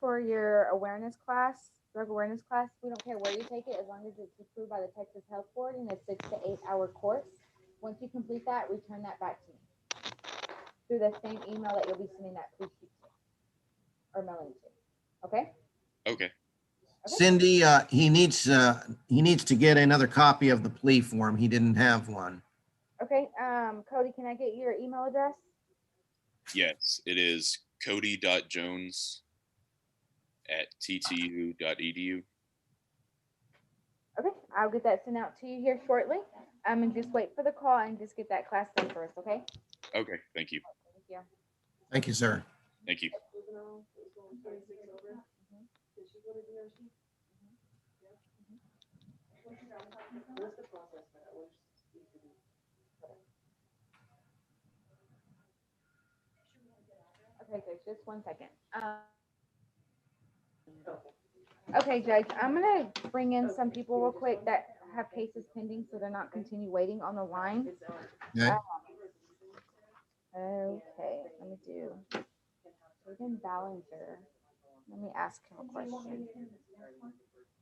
for your awareness class, drug awareness class, we don't care where you take it as long as it's approved by the Texas Health Board in a 6 to 8 hour course. Once you complete that, return that back to me through the same email that you'll be sending that plea sheet to or mailing to. Okay? Okay. Cindy, he needs to get another copy of the plea form. He didn't have one. Okay. Cody, can I get your email address? Yes, it is cody.jones@ttu.edu. Okay, I'll get that sent out to you here shortly. And just wait for the call and just get that class done for us, okay? Okay, thank you. Thank you. Thank you, sir. Thank you. Okay, Judge, just 1 second. Okay, Judge, I'm gonna bring in some people real quick that have cases pending, so they're not continue waiting on the line. Okay. Okay, let me do. Jaden Ballinger. Let me ask him a question.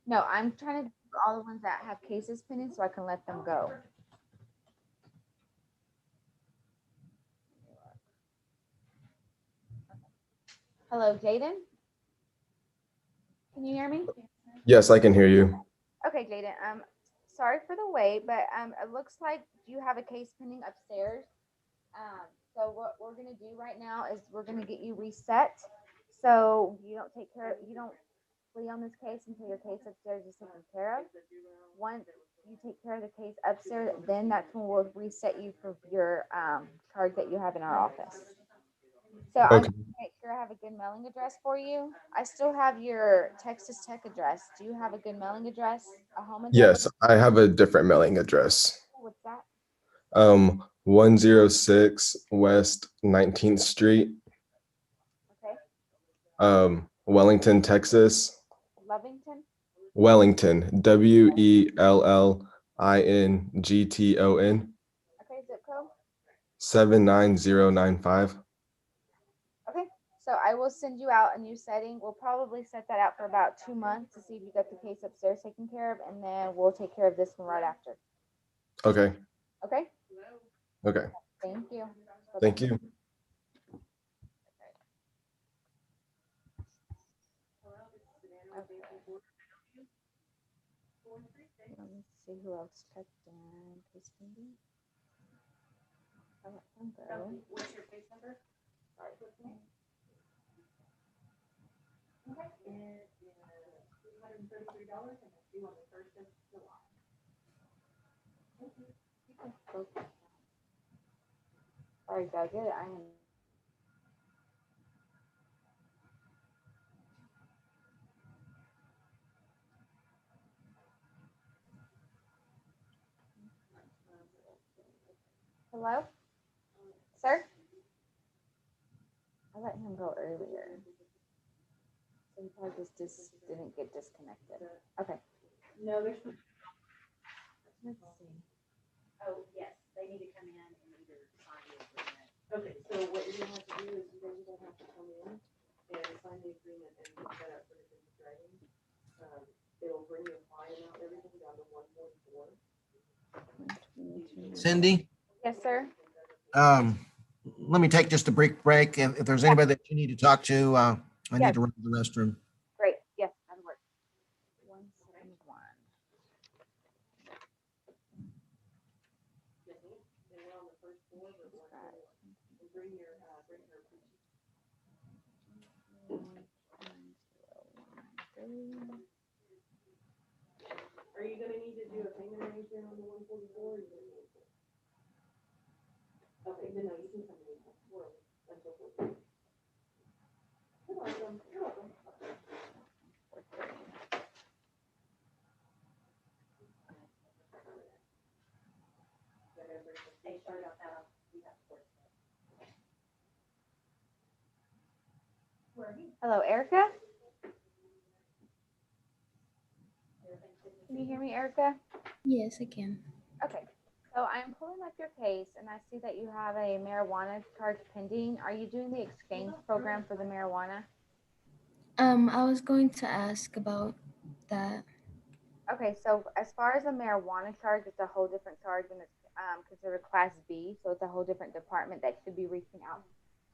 No, I'm trying to do all the ones that have cases pending so I can let them go. Hello, Jaden? Can you hear me? Yes, I can hear you. Okay, Jaden, sorry for the wait, but it looks like you have a case pending upstairs. So what we're gonna do right now is we're gonna get you reset. So you don't flee on this case until your case upstairs is taken care of. Once you take care of the case upstairs, then that's when we'll reset you for your charge that you have in our office. So I'm Okay. gonna make sure I have a good mailing address for you. I still have your Texas Tech address. Do you have a good mailing address, a home address? Yes, I have a different mailing address. What's that? 106 West 19th Street, Okay. Wellington, Texas. Lovington? Wellington, WELLINGTON, Okay, zip code? 79095. Okay, so I will send you out a new setting. We'll probably set that out for about 2 months to see if you got the case upstairs taken care of, and then we'll take care of this one right after. Okay. Okay? Okay. Thank you. Thank you. Let me see who else checked in. Case pending. I'll let them go. What's your case number? Sorry, Doug. I am. Hello? Sir? I let him go earlier. So he probably just didn't get disconnected. Okay. No, there's. Let's see. Oh, yes, they need to come in and either sign the agreement. Okay, so what you're gonna have to do is you guys are gonna have to come in and sign the agreement and get that up for the driving. It'll bring your fine amount, everything down to 144. Cindy, Yes, sir. let me take just a brief break. If there's anybody that you need to talk to, I Yes. need to run to the restroom. Great. Yes, that'll work. 171. Are you gonna need to do a payment arrangement on the 144? Okay, then no, you can come in. That's okay. You're welcome. You're welcome. Hey, sorry about that. Hello, Erica? Can you hear me, Erica? Yes, I can. Okay. So I'm pulling up your case and I see that you have a marijuana charge pending. Are you doing the exchange program for the marijuana? I was going to ask about that. Okay, so as far as a marijuana charge, it's a whole different charge and it's considered Class B, so it's a whole different department that should be reaching out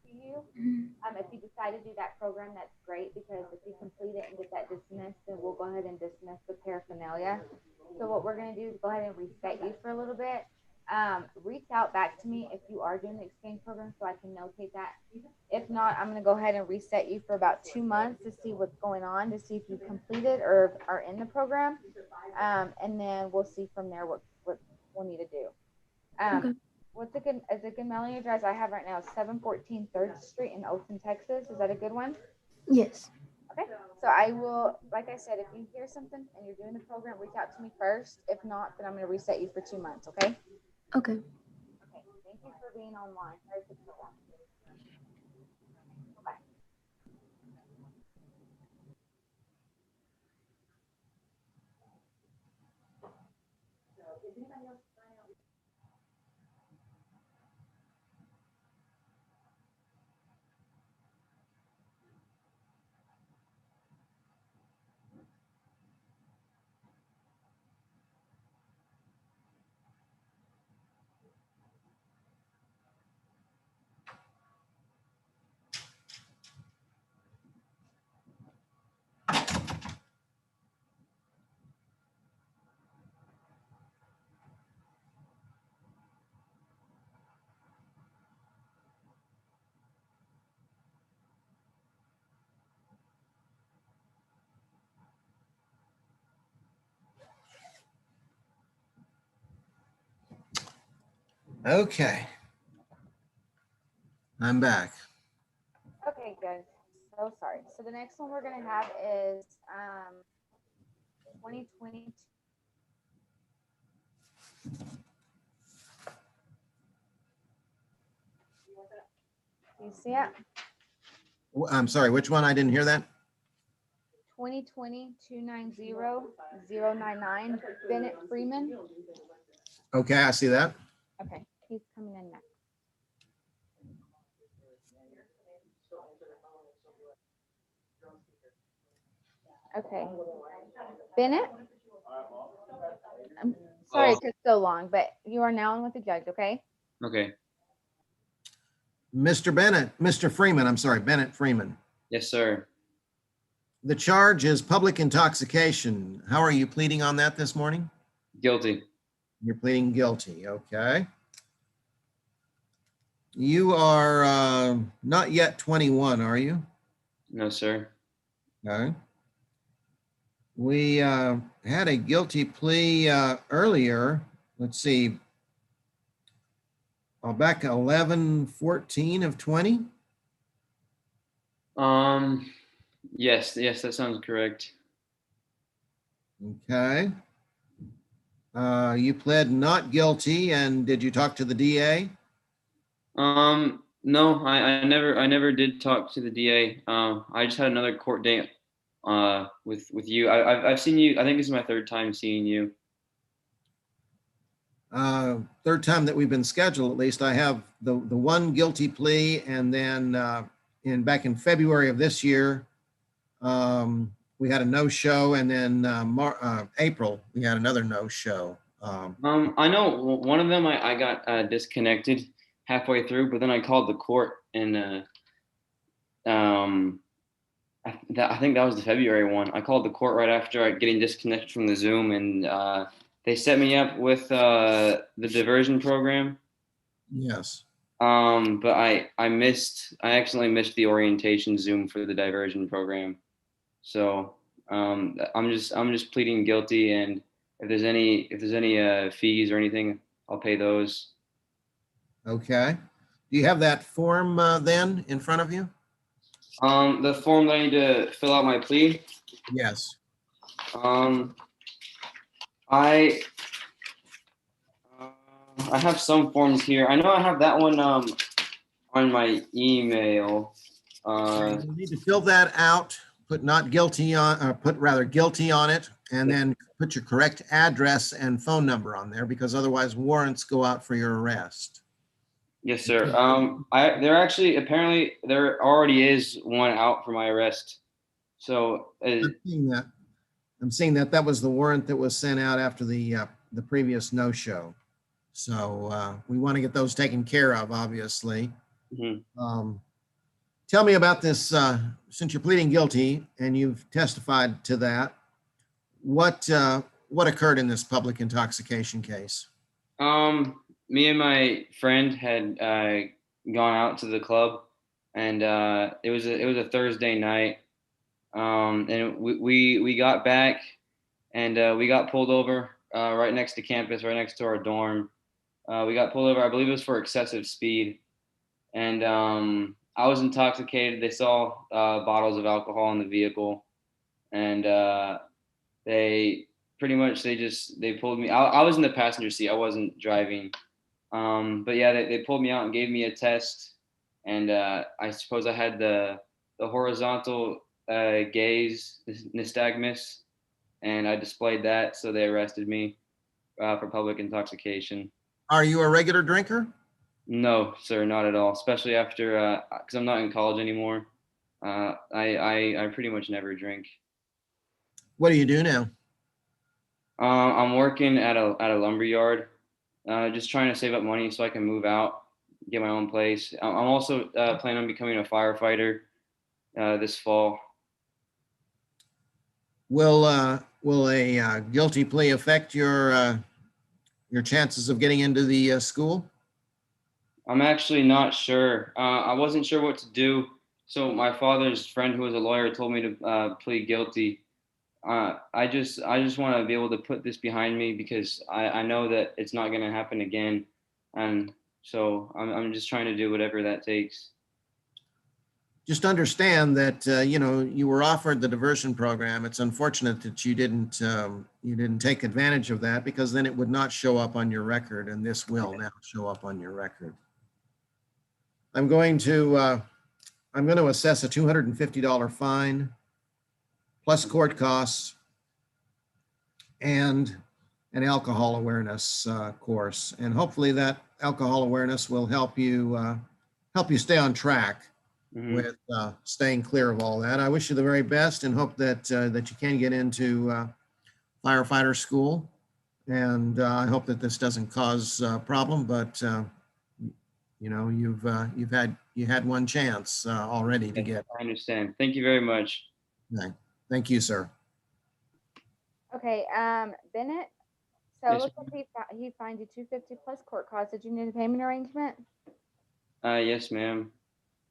to you. If you decide to do that program, that's great because if you complete it and get that dismissed, then we'll go ahead and dismiss the paraphernalia. So what we're going to do is go ahead and reset you for a little bit. Reach out back to me if you are doing the exchange program so I can notate that. If not, I'm going to go ahead and reset you for about 2 months to see what's going on, to see if you've completed or are in the program. And then we'll see from there what we'll need to do. Okay. What's a good mailing address I have right now is 714 3rd Street in Oakton, Texas. Is that a good one? Yes. Okay. So I will, like I said, if you hear something and you're doing the program, reach out to me first. If not, then I'm going to reset you for 2 months. Okay. Okay. Okay. Thank you for being online. Sorry for the trouble. Bye. Okay. I'm back. Okay, good. So sorry. So the next one we're gonna have is 2020. Do you see it? I'm sorry, which one? I didn't hear that. 2020-290-099 Bennett Freeman. Okay, I see that. Okay, he's coming in next. Okay. Bennett? I'm sorry it took so long, but you are now on with the judge, okay? Okay. Mr. Bennett, Mr. Freeman, I'm sorry, Bennett Freeman. Yes, sir. The charge is public intoxication. How are you pleading on that this morning? Guilty. You're pleading guilty, okay. You are not yet 21, are you? No, sir. Okay. We had a guilty plea earlier. Let's see. Back 11/14 of 20. Yes, that sounds correct. Okay. You pled not guilty, and did you talk to the DA? No, I never did talk to the DA. I just had another court date with you. I've seen you. I think this is my third time seeing you. Third time that we've been scheduled, at least. I have the one guilty plea, and then back in February of this year, we had a no-show, and then April we had another no-show. I know one of them I got disconnected halfway through, but then I called the court, and I think that was the February one. I called the court right after getting disconnected from the Zoom, and they set me up with the diversion program. Yes. But I accidentally missed the orientation Zoom for the diversion program. So I'm just pleading guilty, and if there's any fees or anything, I'll pay those. Okay. Do you have that form then in front of you? The form that I need to fill out my plea. Yes. I have some forms here. I know I have that one on my email. You need to fill that out. Put not guilty on, put rather guilty on it, and then put your correct address and phone number on there, because otherwise warrants go out for your arrest. Yes, sir. Apparently there already is one out for my arrest. So I'm seeing that was the warrant that was sent out after the previous no-show. So we want to get those taken care of, obviously. Mm-hmm. Tell me about this, since you're pleading guilty and you've testified to that, what occurred in this public intoxication case? Me and my friend had gone out to the club, and it was a Thursday night, and we got back, and we got pulled over right next to campus, right next to our dorm. We got pulled over. I believe it was for excessive speed, and I was intoxicated. They saw bottles of alcohol in the vehicle, and they pretty much they pulled me. I was in the passenger seat. I wasn't driving. But yeah, they pulled me out and gave me a test, and I suppose I had the horizontal gaze nystagmus, and I displayed that, so they arrested me for public intoxication. Are you a regular drinker? No, sir, not at all. Especially after, because I'm not in college anymore. I pretty much never drink. What do you do now? I'm working at a lumber yard, just trying to save up money so I can move out, get my own place. I'm also planning on becoming a firefighter this fall. Will a guilty plea affect your chances of getting into the school? I'm actually not sure. I wasn't sure what to do. So my father's friend, who was a lawyer, told me to plead guilty. I just want to be able to put this behind me because I know that it's not going to happen again, and so I'm just trying to do whatever that takes. Just understand that you were offered the diversion program. It's unfortunate that you didn't take advantage of that, because then it would not show up on your record, and this will now show up on your record. I'm going to assess a $250 fine plus court costs and an alcohol awareness course, and hopefully that alcohol awareness will help you stay on track with staying clear of all that. I wish you the very best and hope that you can get into firefighter school, and I hope that this doesn't cause a problem. But you had one chance already to get. I understand. Thank you very much. Okay. Thank you, sir. Okay, Bennett. So Yes, it looks like he fined you $250 plus court costs. Did you need a payment arrangement? Yes, ma'am.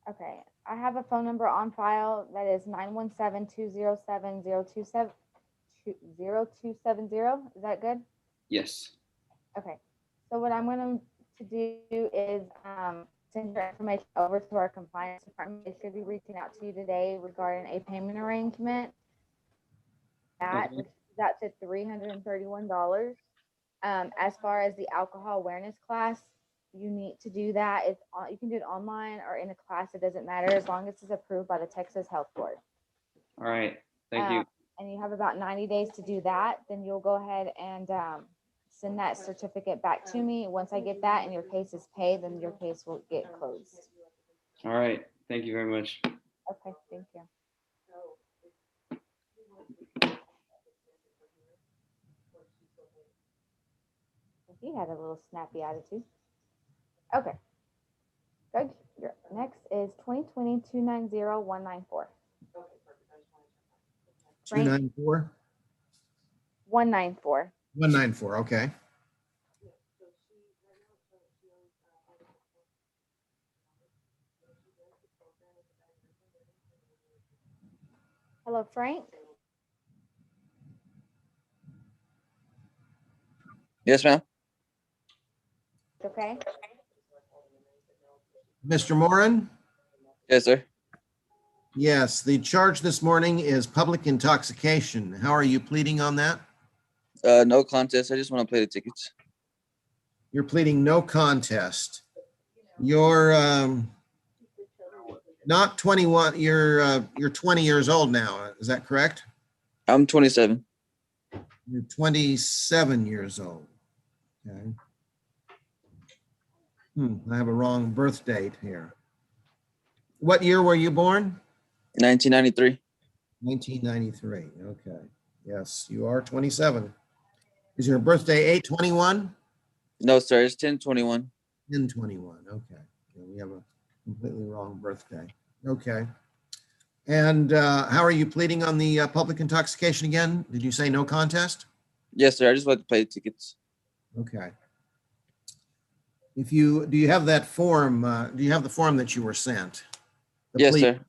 Okay, I have a phone number on file that is 917-207-0270. Is that good? Yes. Okay, so what I'm going to do is send your information over to our compliance department. They should be reaching out to you today regarding a payment arrangement. Which is out to $331. As far as the alcohol awareness class, you need to do that. You can do it online or in a class. It doesn't matter as long as it's approved by the Texas Health Board. All right. Thank you. And you have about 90 days to do that. Then you'll go ahead and send that certificate back to me. Once I get that and your case is paid, then your case will get closed. All right. Thank you very much. Okay. Thank you. He had a little snappy attitude. Okay. Judge, your next is 2020-290-194. 294? 194. 194, okay. Hello, Frank. Yes, ma'am. Okay. Mr. Moran? Yes, sir. Yes, the charge this morning is public intoxication. How are you pleading on that? No contest. I just want to play the tickets. You're pleading no contest. You're not 21. You're 20 years old now. Is that correct? I'm 27. You're 27 years old. Okay. I have a wrong birth date here. What year were you born? 1993. 1993. Okay. Yes, you are 27. Is your birthday 8/21? No, sir. It's 10/21. 10/21. Okay. We have a completely wrong birthday. Okay. And how are you pleading on the public intoxication again? Did you say no contest? Yes, sir. I just want to play the tickets. Okay. Do you have that form? Do you have the form that you were sent? The Yes, plea? sir.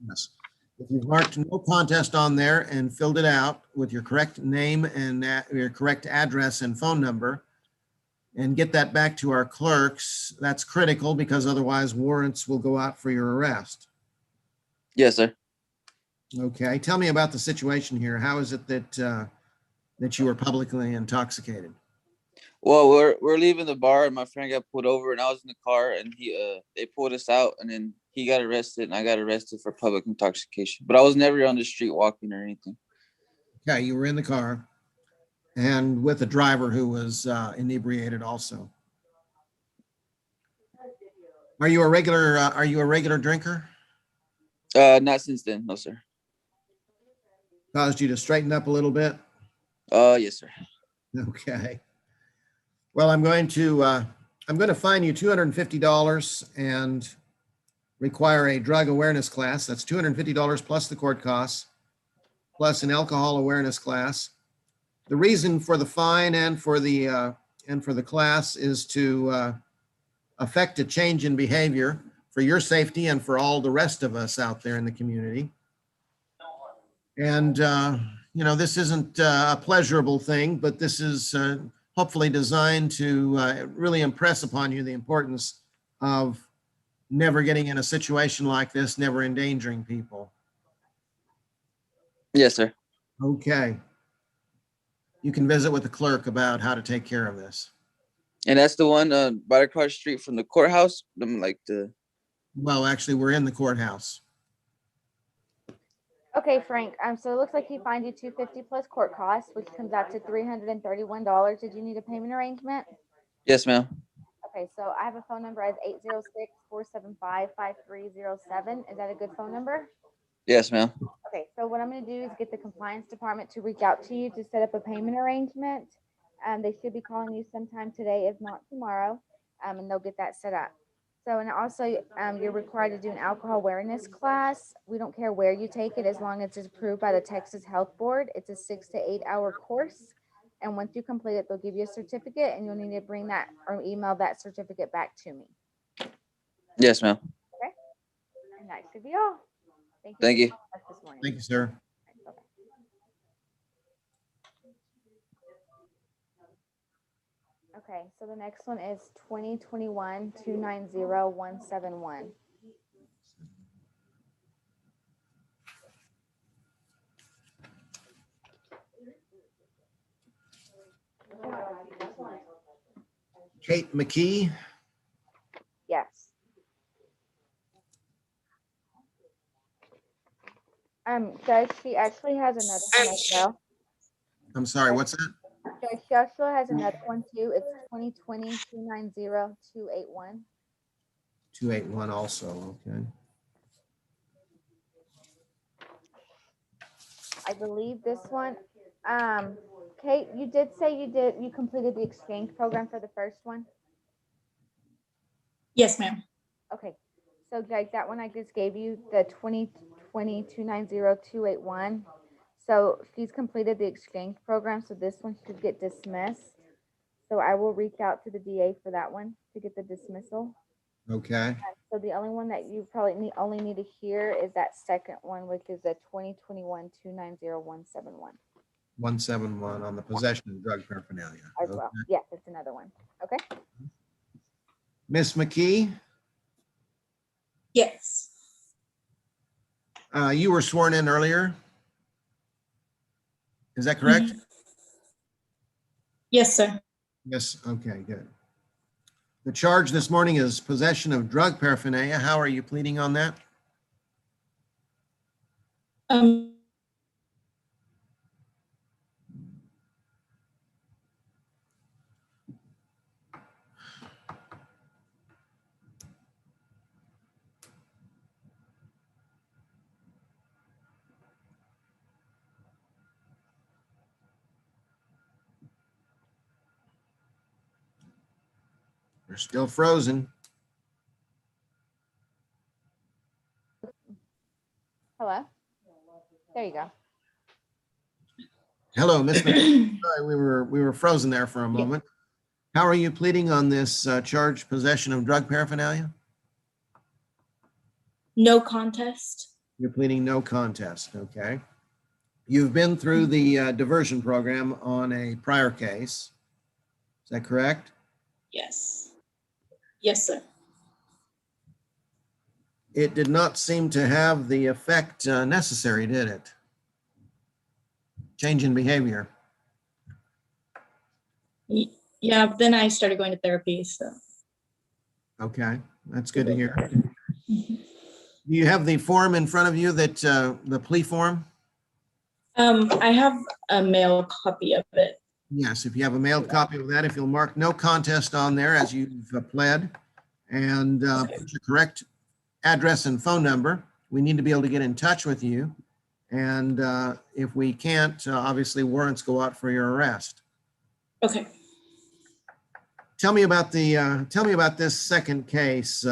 Yes. If you've marked no contest on there and filled it out with your correct name and your correct address and phone number, and get that back to our clerks, that's critical because otherwise warrants will go out for your arrest. Yes, sir. Okay, tell me about the situation here. How is it that that you were publicly intoxicated? Well, we're leaving the bar, and my friend got pulled over, and I was in the car, and they pulled us out, and then he got arrested, and I got arrested for public intoxication. But I was never on the street walking or anything. Okay, you were in the car and with a driver who was inebriated also. Are you a regular drinker? Not since then, no, sir. Caused you to straighten up a little bit? Yes, sir. Okay. Well, I'm going to fine you $250 and require a drug awareness class. That's $250 plus the court costs, plus an alcohol awareness class. The reason for the fine and for the class is to affect a change in behavior for your safety and for all the rest of us out there in the community. And this isn't a pleasurable thing, but this is hopefully designed to really impress upon you the importance of never getting in a situation like this, never endangering people. Yes, sir. Okay. You can visit with the clerk about how to take care of this. And that's the one right across the street from the courthouse. Well, actually, we're in the courthouse. Okay, Frank. So it looks like he fined you $250 plus court costs, which comes out to $331. Did you need a payment arrangement? Yes, ma'am. Okay, so I have a phone number as 806-475-5307. Is that a good phone number? Yes, ma'am. Okay, so what I'm going to do is get the compliance department to reach out to you to set up a payment arrangement. They should be calling you sometime today, if not tomorrow, and they'll get that set up. So, and also, you're required to do an alcohol awareness class. We don't care where you take it as long as it's approved by the Texas Health Board. It's a 6 to 8 hour course. And once you complete it, they'll give you a certificate and you'll need to bring that or email that certificate back to me. Yes, ma'am. Okay. And that should be all. Thank you. This morning. Thank you, sir. Bye-bye. Okay, so the next one is 2021-290-171. Kate McKee. Yes. Judge, she actually has another one as well. I'm sorry, what's that? Judge, she also has another one too. It's 2020-290-281. 281 also, okay. I believe this one. Kate, you did say you completed the exchange program for the first one? Yes, ma'am. Okay. So Jake, that one I just gave you, the 2020-290-281. So she's completed the exchange program, so this one should get dismissed. So I will reach out to the DA for that one to get the dismissal. Okay. So the only one that you probably only need to hear is that second one, which is the 2021-290-171. 171 on the possession of drug paraphernalia. As well. Yes, it's another one. Okay. Miss McKee? Yes. You were sworn in earlier. Is that correct? Mm-hmm. Yes, sir. Yes. Okay, good. The charge this morning is possession of drug paraphernalia. How are you pleading on that? You're still frozen. Hello? There you go. Hello, Miss McKee. Sorry, we were frozen there for a moment. How are you pleading on this charge possession of drug paraphernalia? No contest. You're pleading no contest, okay? You've been through the diversion program on a prior case. Is that correct? Yes. Yes, sir. It did not seem to have the effect necessary, did it? Change in behavior. Yeah, but then I started going to therapy, so. Okay, that's good to hear. Do you have the form in front of you that the plea form? I have a mail copy of it. Yes, if you have a mailed copy of that, if you'll mark no contest on there as you've pled and put your correct address and phone number, we need to be able to get in touch with you. And if we can't, obviously warrants go out for your arrest. Okay. Tell me about this second case.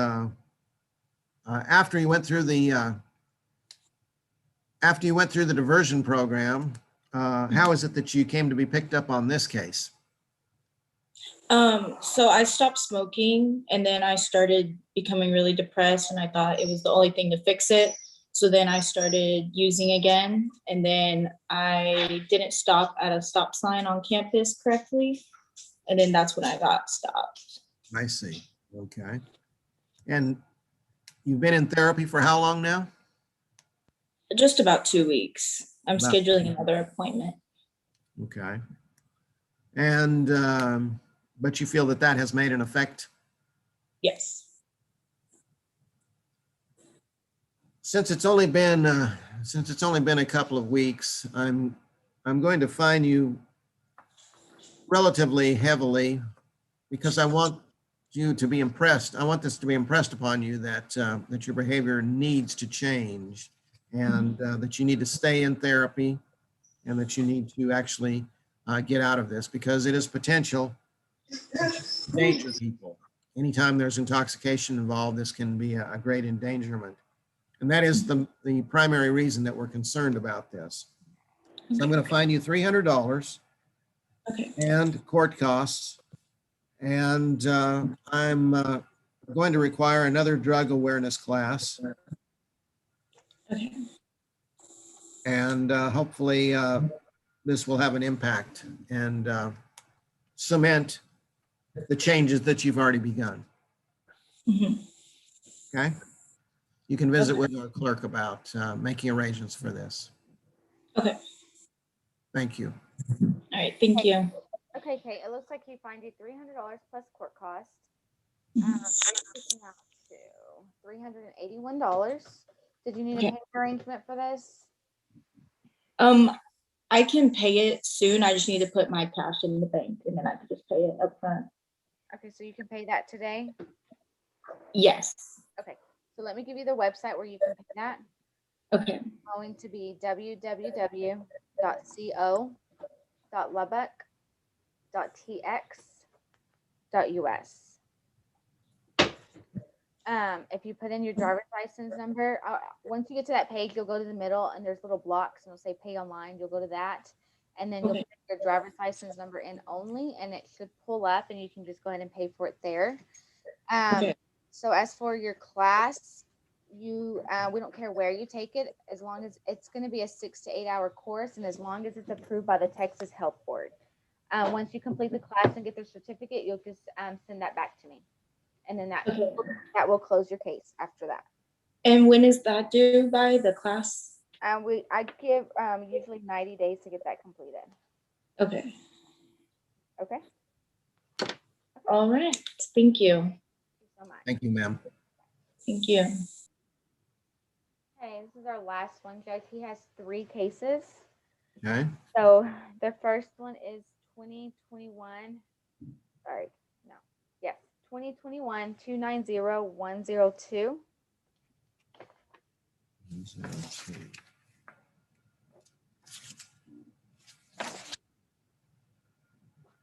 After you went through the diversion program, how is it that you came to be picked up on this case? So I stopped smoking and then I started becoming really depressed and I thought it was the only thing to fix it. So then I started using again and then I didn't stop at a stop sign on campus correctly. And then that's when I got stopped. I see. Okay. And you've been in therapy for how long now? Just about 2 weeks. I'm About- scheduling another appointment. Okay. And, but you feel that that has made an effect? Yes. Since it's only been a couple of weeks, I'm going to fine you relatively heavily because I want you to be impressed. I want this to be impressed upon you that that your behavior needs to change and that you need to stay in therapy and that you need to actually get out of this because it is potential to endanger people. Anytime there's intoxication involved, this can be a great endangerment. And that is the primary reason that we're concerned about this. So I'm going to fine you $300 and court costs. And I'm going to require another drug awareness class. Okay. And hopefully this will have an impact and cement the changes that you've already begun. Okay? You can visit with our clerk about making arrangements for this. Okay. Thank you. All right. Thank you. Okay, Kate, it looks like he fined you $300 plus court costs. This amount to $381. Did you need a Okay. payment arrangement for this? I can pay it soon. I just need to put my cash in the bank and then I can just pay it up front. Okay, so you can pay that today? Yes. Okay, so let me give you the website where you can pay that. Okay. It's going to be www.co.lubbock.tx.us. If you put in your driver's license number, once you get to that page, you'll go to the middle and there's little blocks and it'll say pay online. You'll go to that and then you'll put your driver's license number in only and it should pull up and you can just go ahead and pay for it there. So as for your class, we don't care where you take it as long as it's going to be a 6 to 8 hour course and as long as it's approved by the Texas Health Board. Once you complete the class and get the certificate, you'll just send that back to me. And then that will close your case after that. And when is that due by the class? I give usually 90 days to get that completed. Okay. Okay. All right. Thank you. Thank you so much. Thank you, ma'am. Thank you. Okay, this is our last one, Judge. He has 3 cases. Okay. So the first one is 2021. Sorry, no. Yes, 2021-290-102.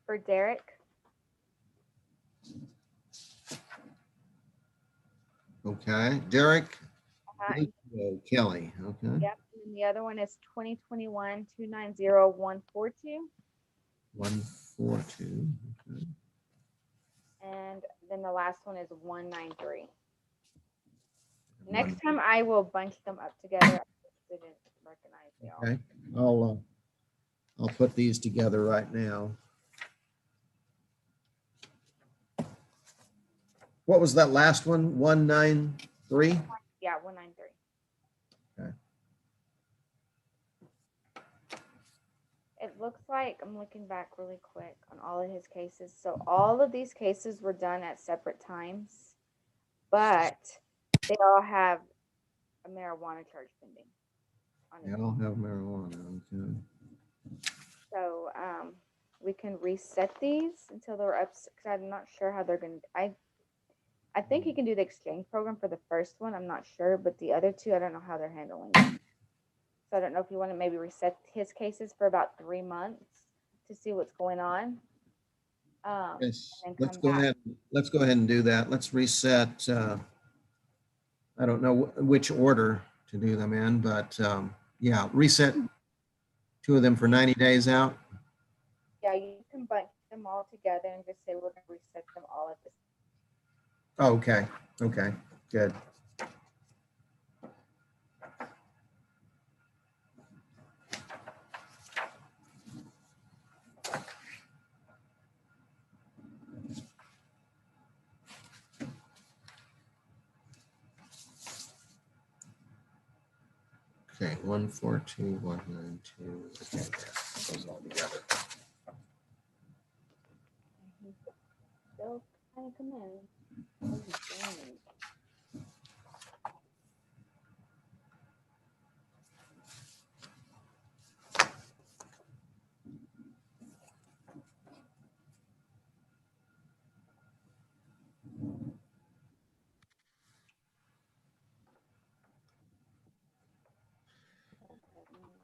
For Derek. Okay, Derek Kelly. Okay. Yep. And then the other one is 2021-290-142. 142. Okay. And then the last one is 193. Next time I will bunch them up together. I just didn't recognize they all. Okay, I'll put these together right now. What was that last one? 193? Yeah, 193. Okay. It looks like, I'm looking back really quick on all of his cases. So all of these cases were done at separate times, but they all have a marijuana charge pending. They all have marijuana, okay. So we can reset these until they're up, because I'm not sure how they're going to, I think he can do the exchange program for the first one. I'm not sure, but the other two, I don't know how they're handling it. So I don't know if you want to maybe reset his cases for about 3 months to see what's going on. Yes, And let's come go back. ahead. Let's go ahead and do that. Let's reset. I don't know which order to do them in, but yeah, reset 2 of them for 90 days out. Yeah, you can bunch them all together and just say we're going to reset them all at this. Oh, okay, okay, good. Okay, 142192. Okay, yeah, those all together. Still kind of come in. What is doing?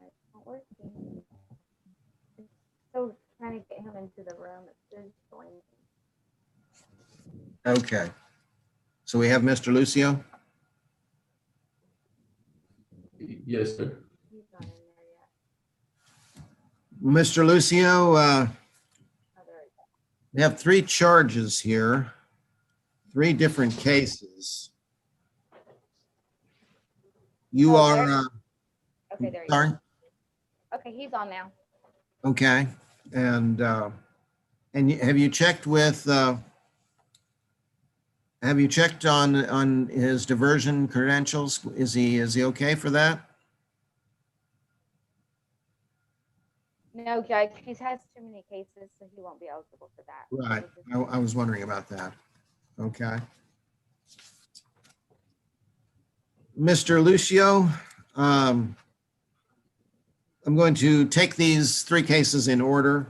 It's not working. Still trying to get him into the room. It's still joining. Okay, so we have Mr. Lucio. Yes, sir. He's not in there yet. Mr. Lucio, Oh, there we go. we have 3 charges here, 3 different cases. You Oh, are, there. Okay, there you sorry? go. Okay, he's on now. Okay, and have you checked with, have you checked on his diversion credentials? Is he okay for that? No, Judge, he has too many cases, so he won't be eligible for that. Right, I was wondering about that. Okay. Mr. Lucio, I'm going to take these 3 cases in order,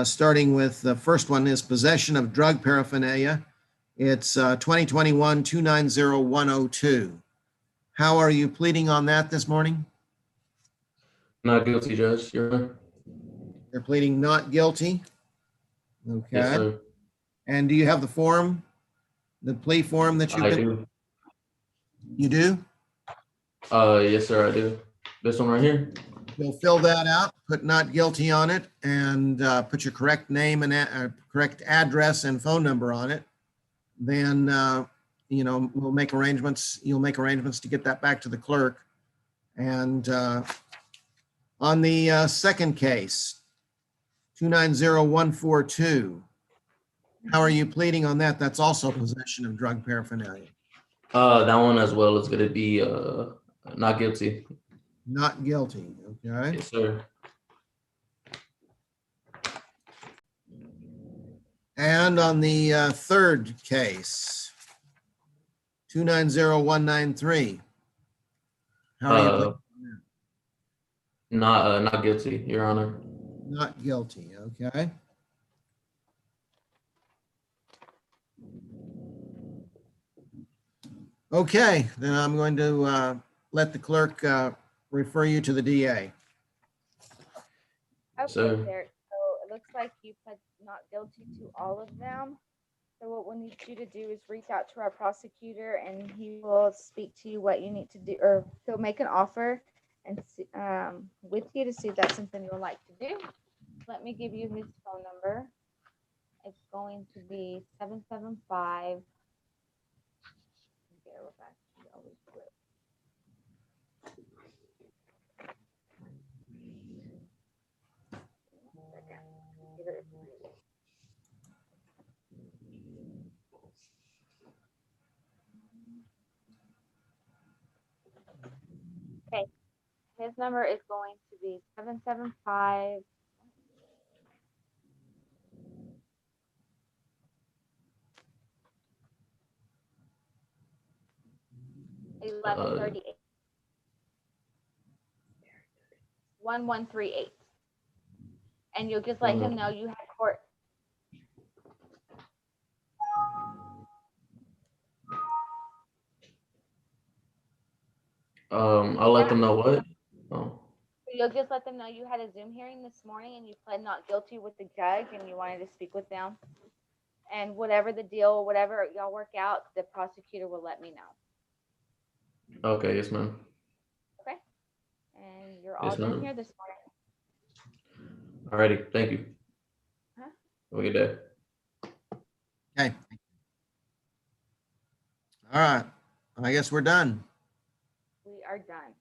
starting with the first one is possession of drug paraphernalia. It's 2021-290102. How are you pleading on that this morning? Not guilty, Judge, Your Honor. You're pleading not guilty? Okay. Yes, sir. And do you have the form, the plea form that you've I been? do. You do? Yes, sir, I do. This one right here? You'll fill that out, put not guilty on it, and put your correct name and correct address and phone number on it. Then, we'll make arrangements. You'll make arrangements to get that back to the clerk. And on the second case, 290142, how are you pleading on that? That's also possession of drug paraphernalia. That one as well is gonna be not guilty. Not guilty, okay? Yes, sir. And on the third case, 290193, how are you pleading? Not guilty, Your Honor. Not guilty, okay? Okay, then I'm going to let the clerk refer you to the DA. Okay, Sir. there. So it looks like you pled not guilty to all of them. So what we'll need you to do is reach out to our prosecutor and he will speak to you what you need to do, or he'll make an offer and with you to see if that's something you would like to do. Let me give you his phone number. It's going to be 775. Okay, his number is going to be 775. Uh, 1138. 1138. And you'll just let him know you had court. I'll let them know what. Oh, So you'll just let them know you had a Zoom hearing this morning and you pled not guilty with the judge and you wanted to speak with them. And whatever the deal, whatever y'all work out, the prosecutor will let me know. okay, yes, ma'am. Okay? And you're all Yes, done ma'am. here this morning. Alrighty, thank you. Huh? Have a good day. Okay. All right. I guess we're done. We are done.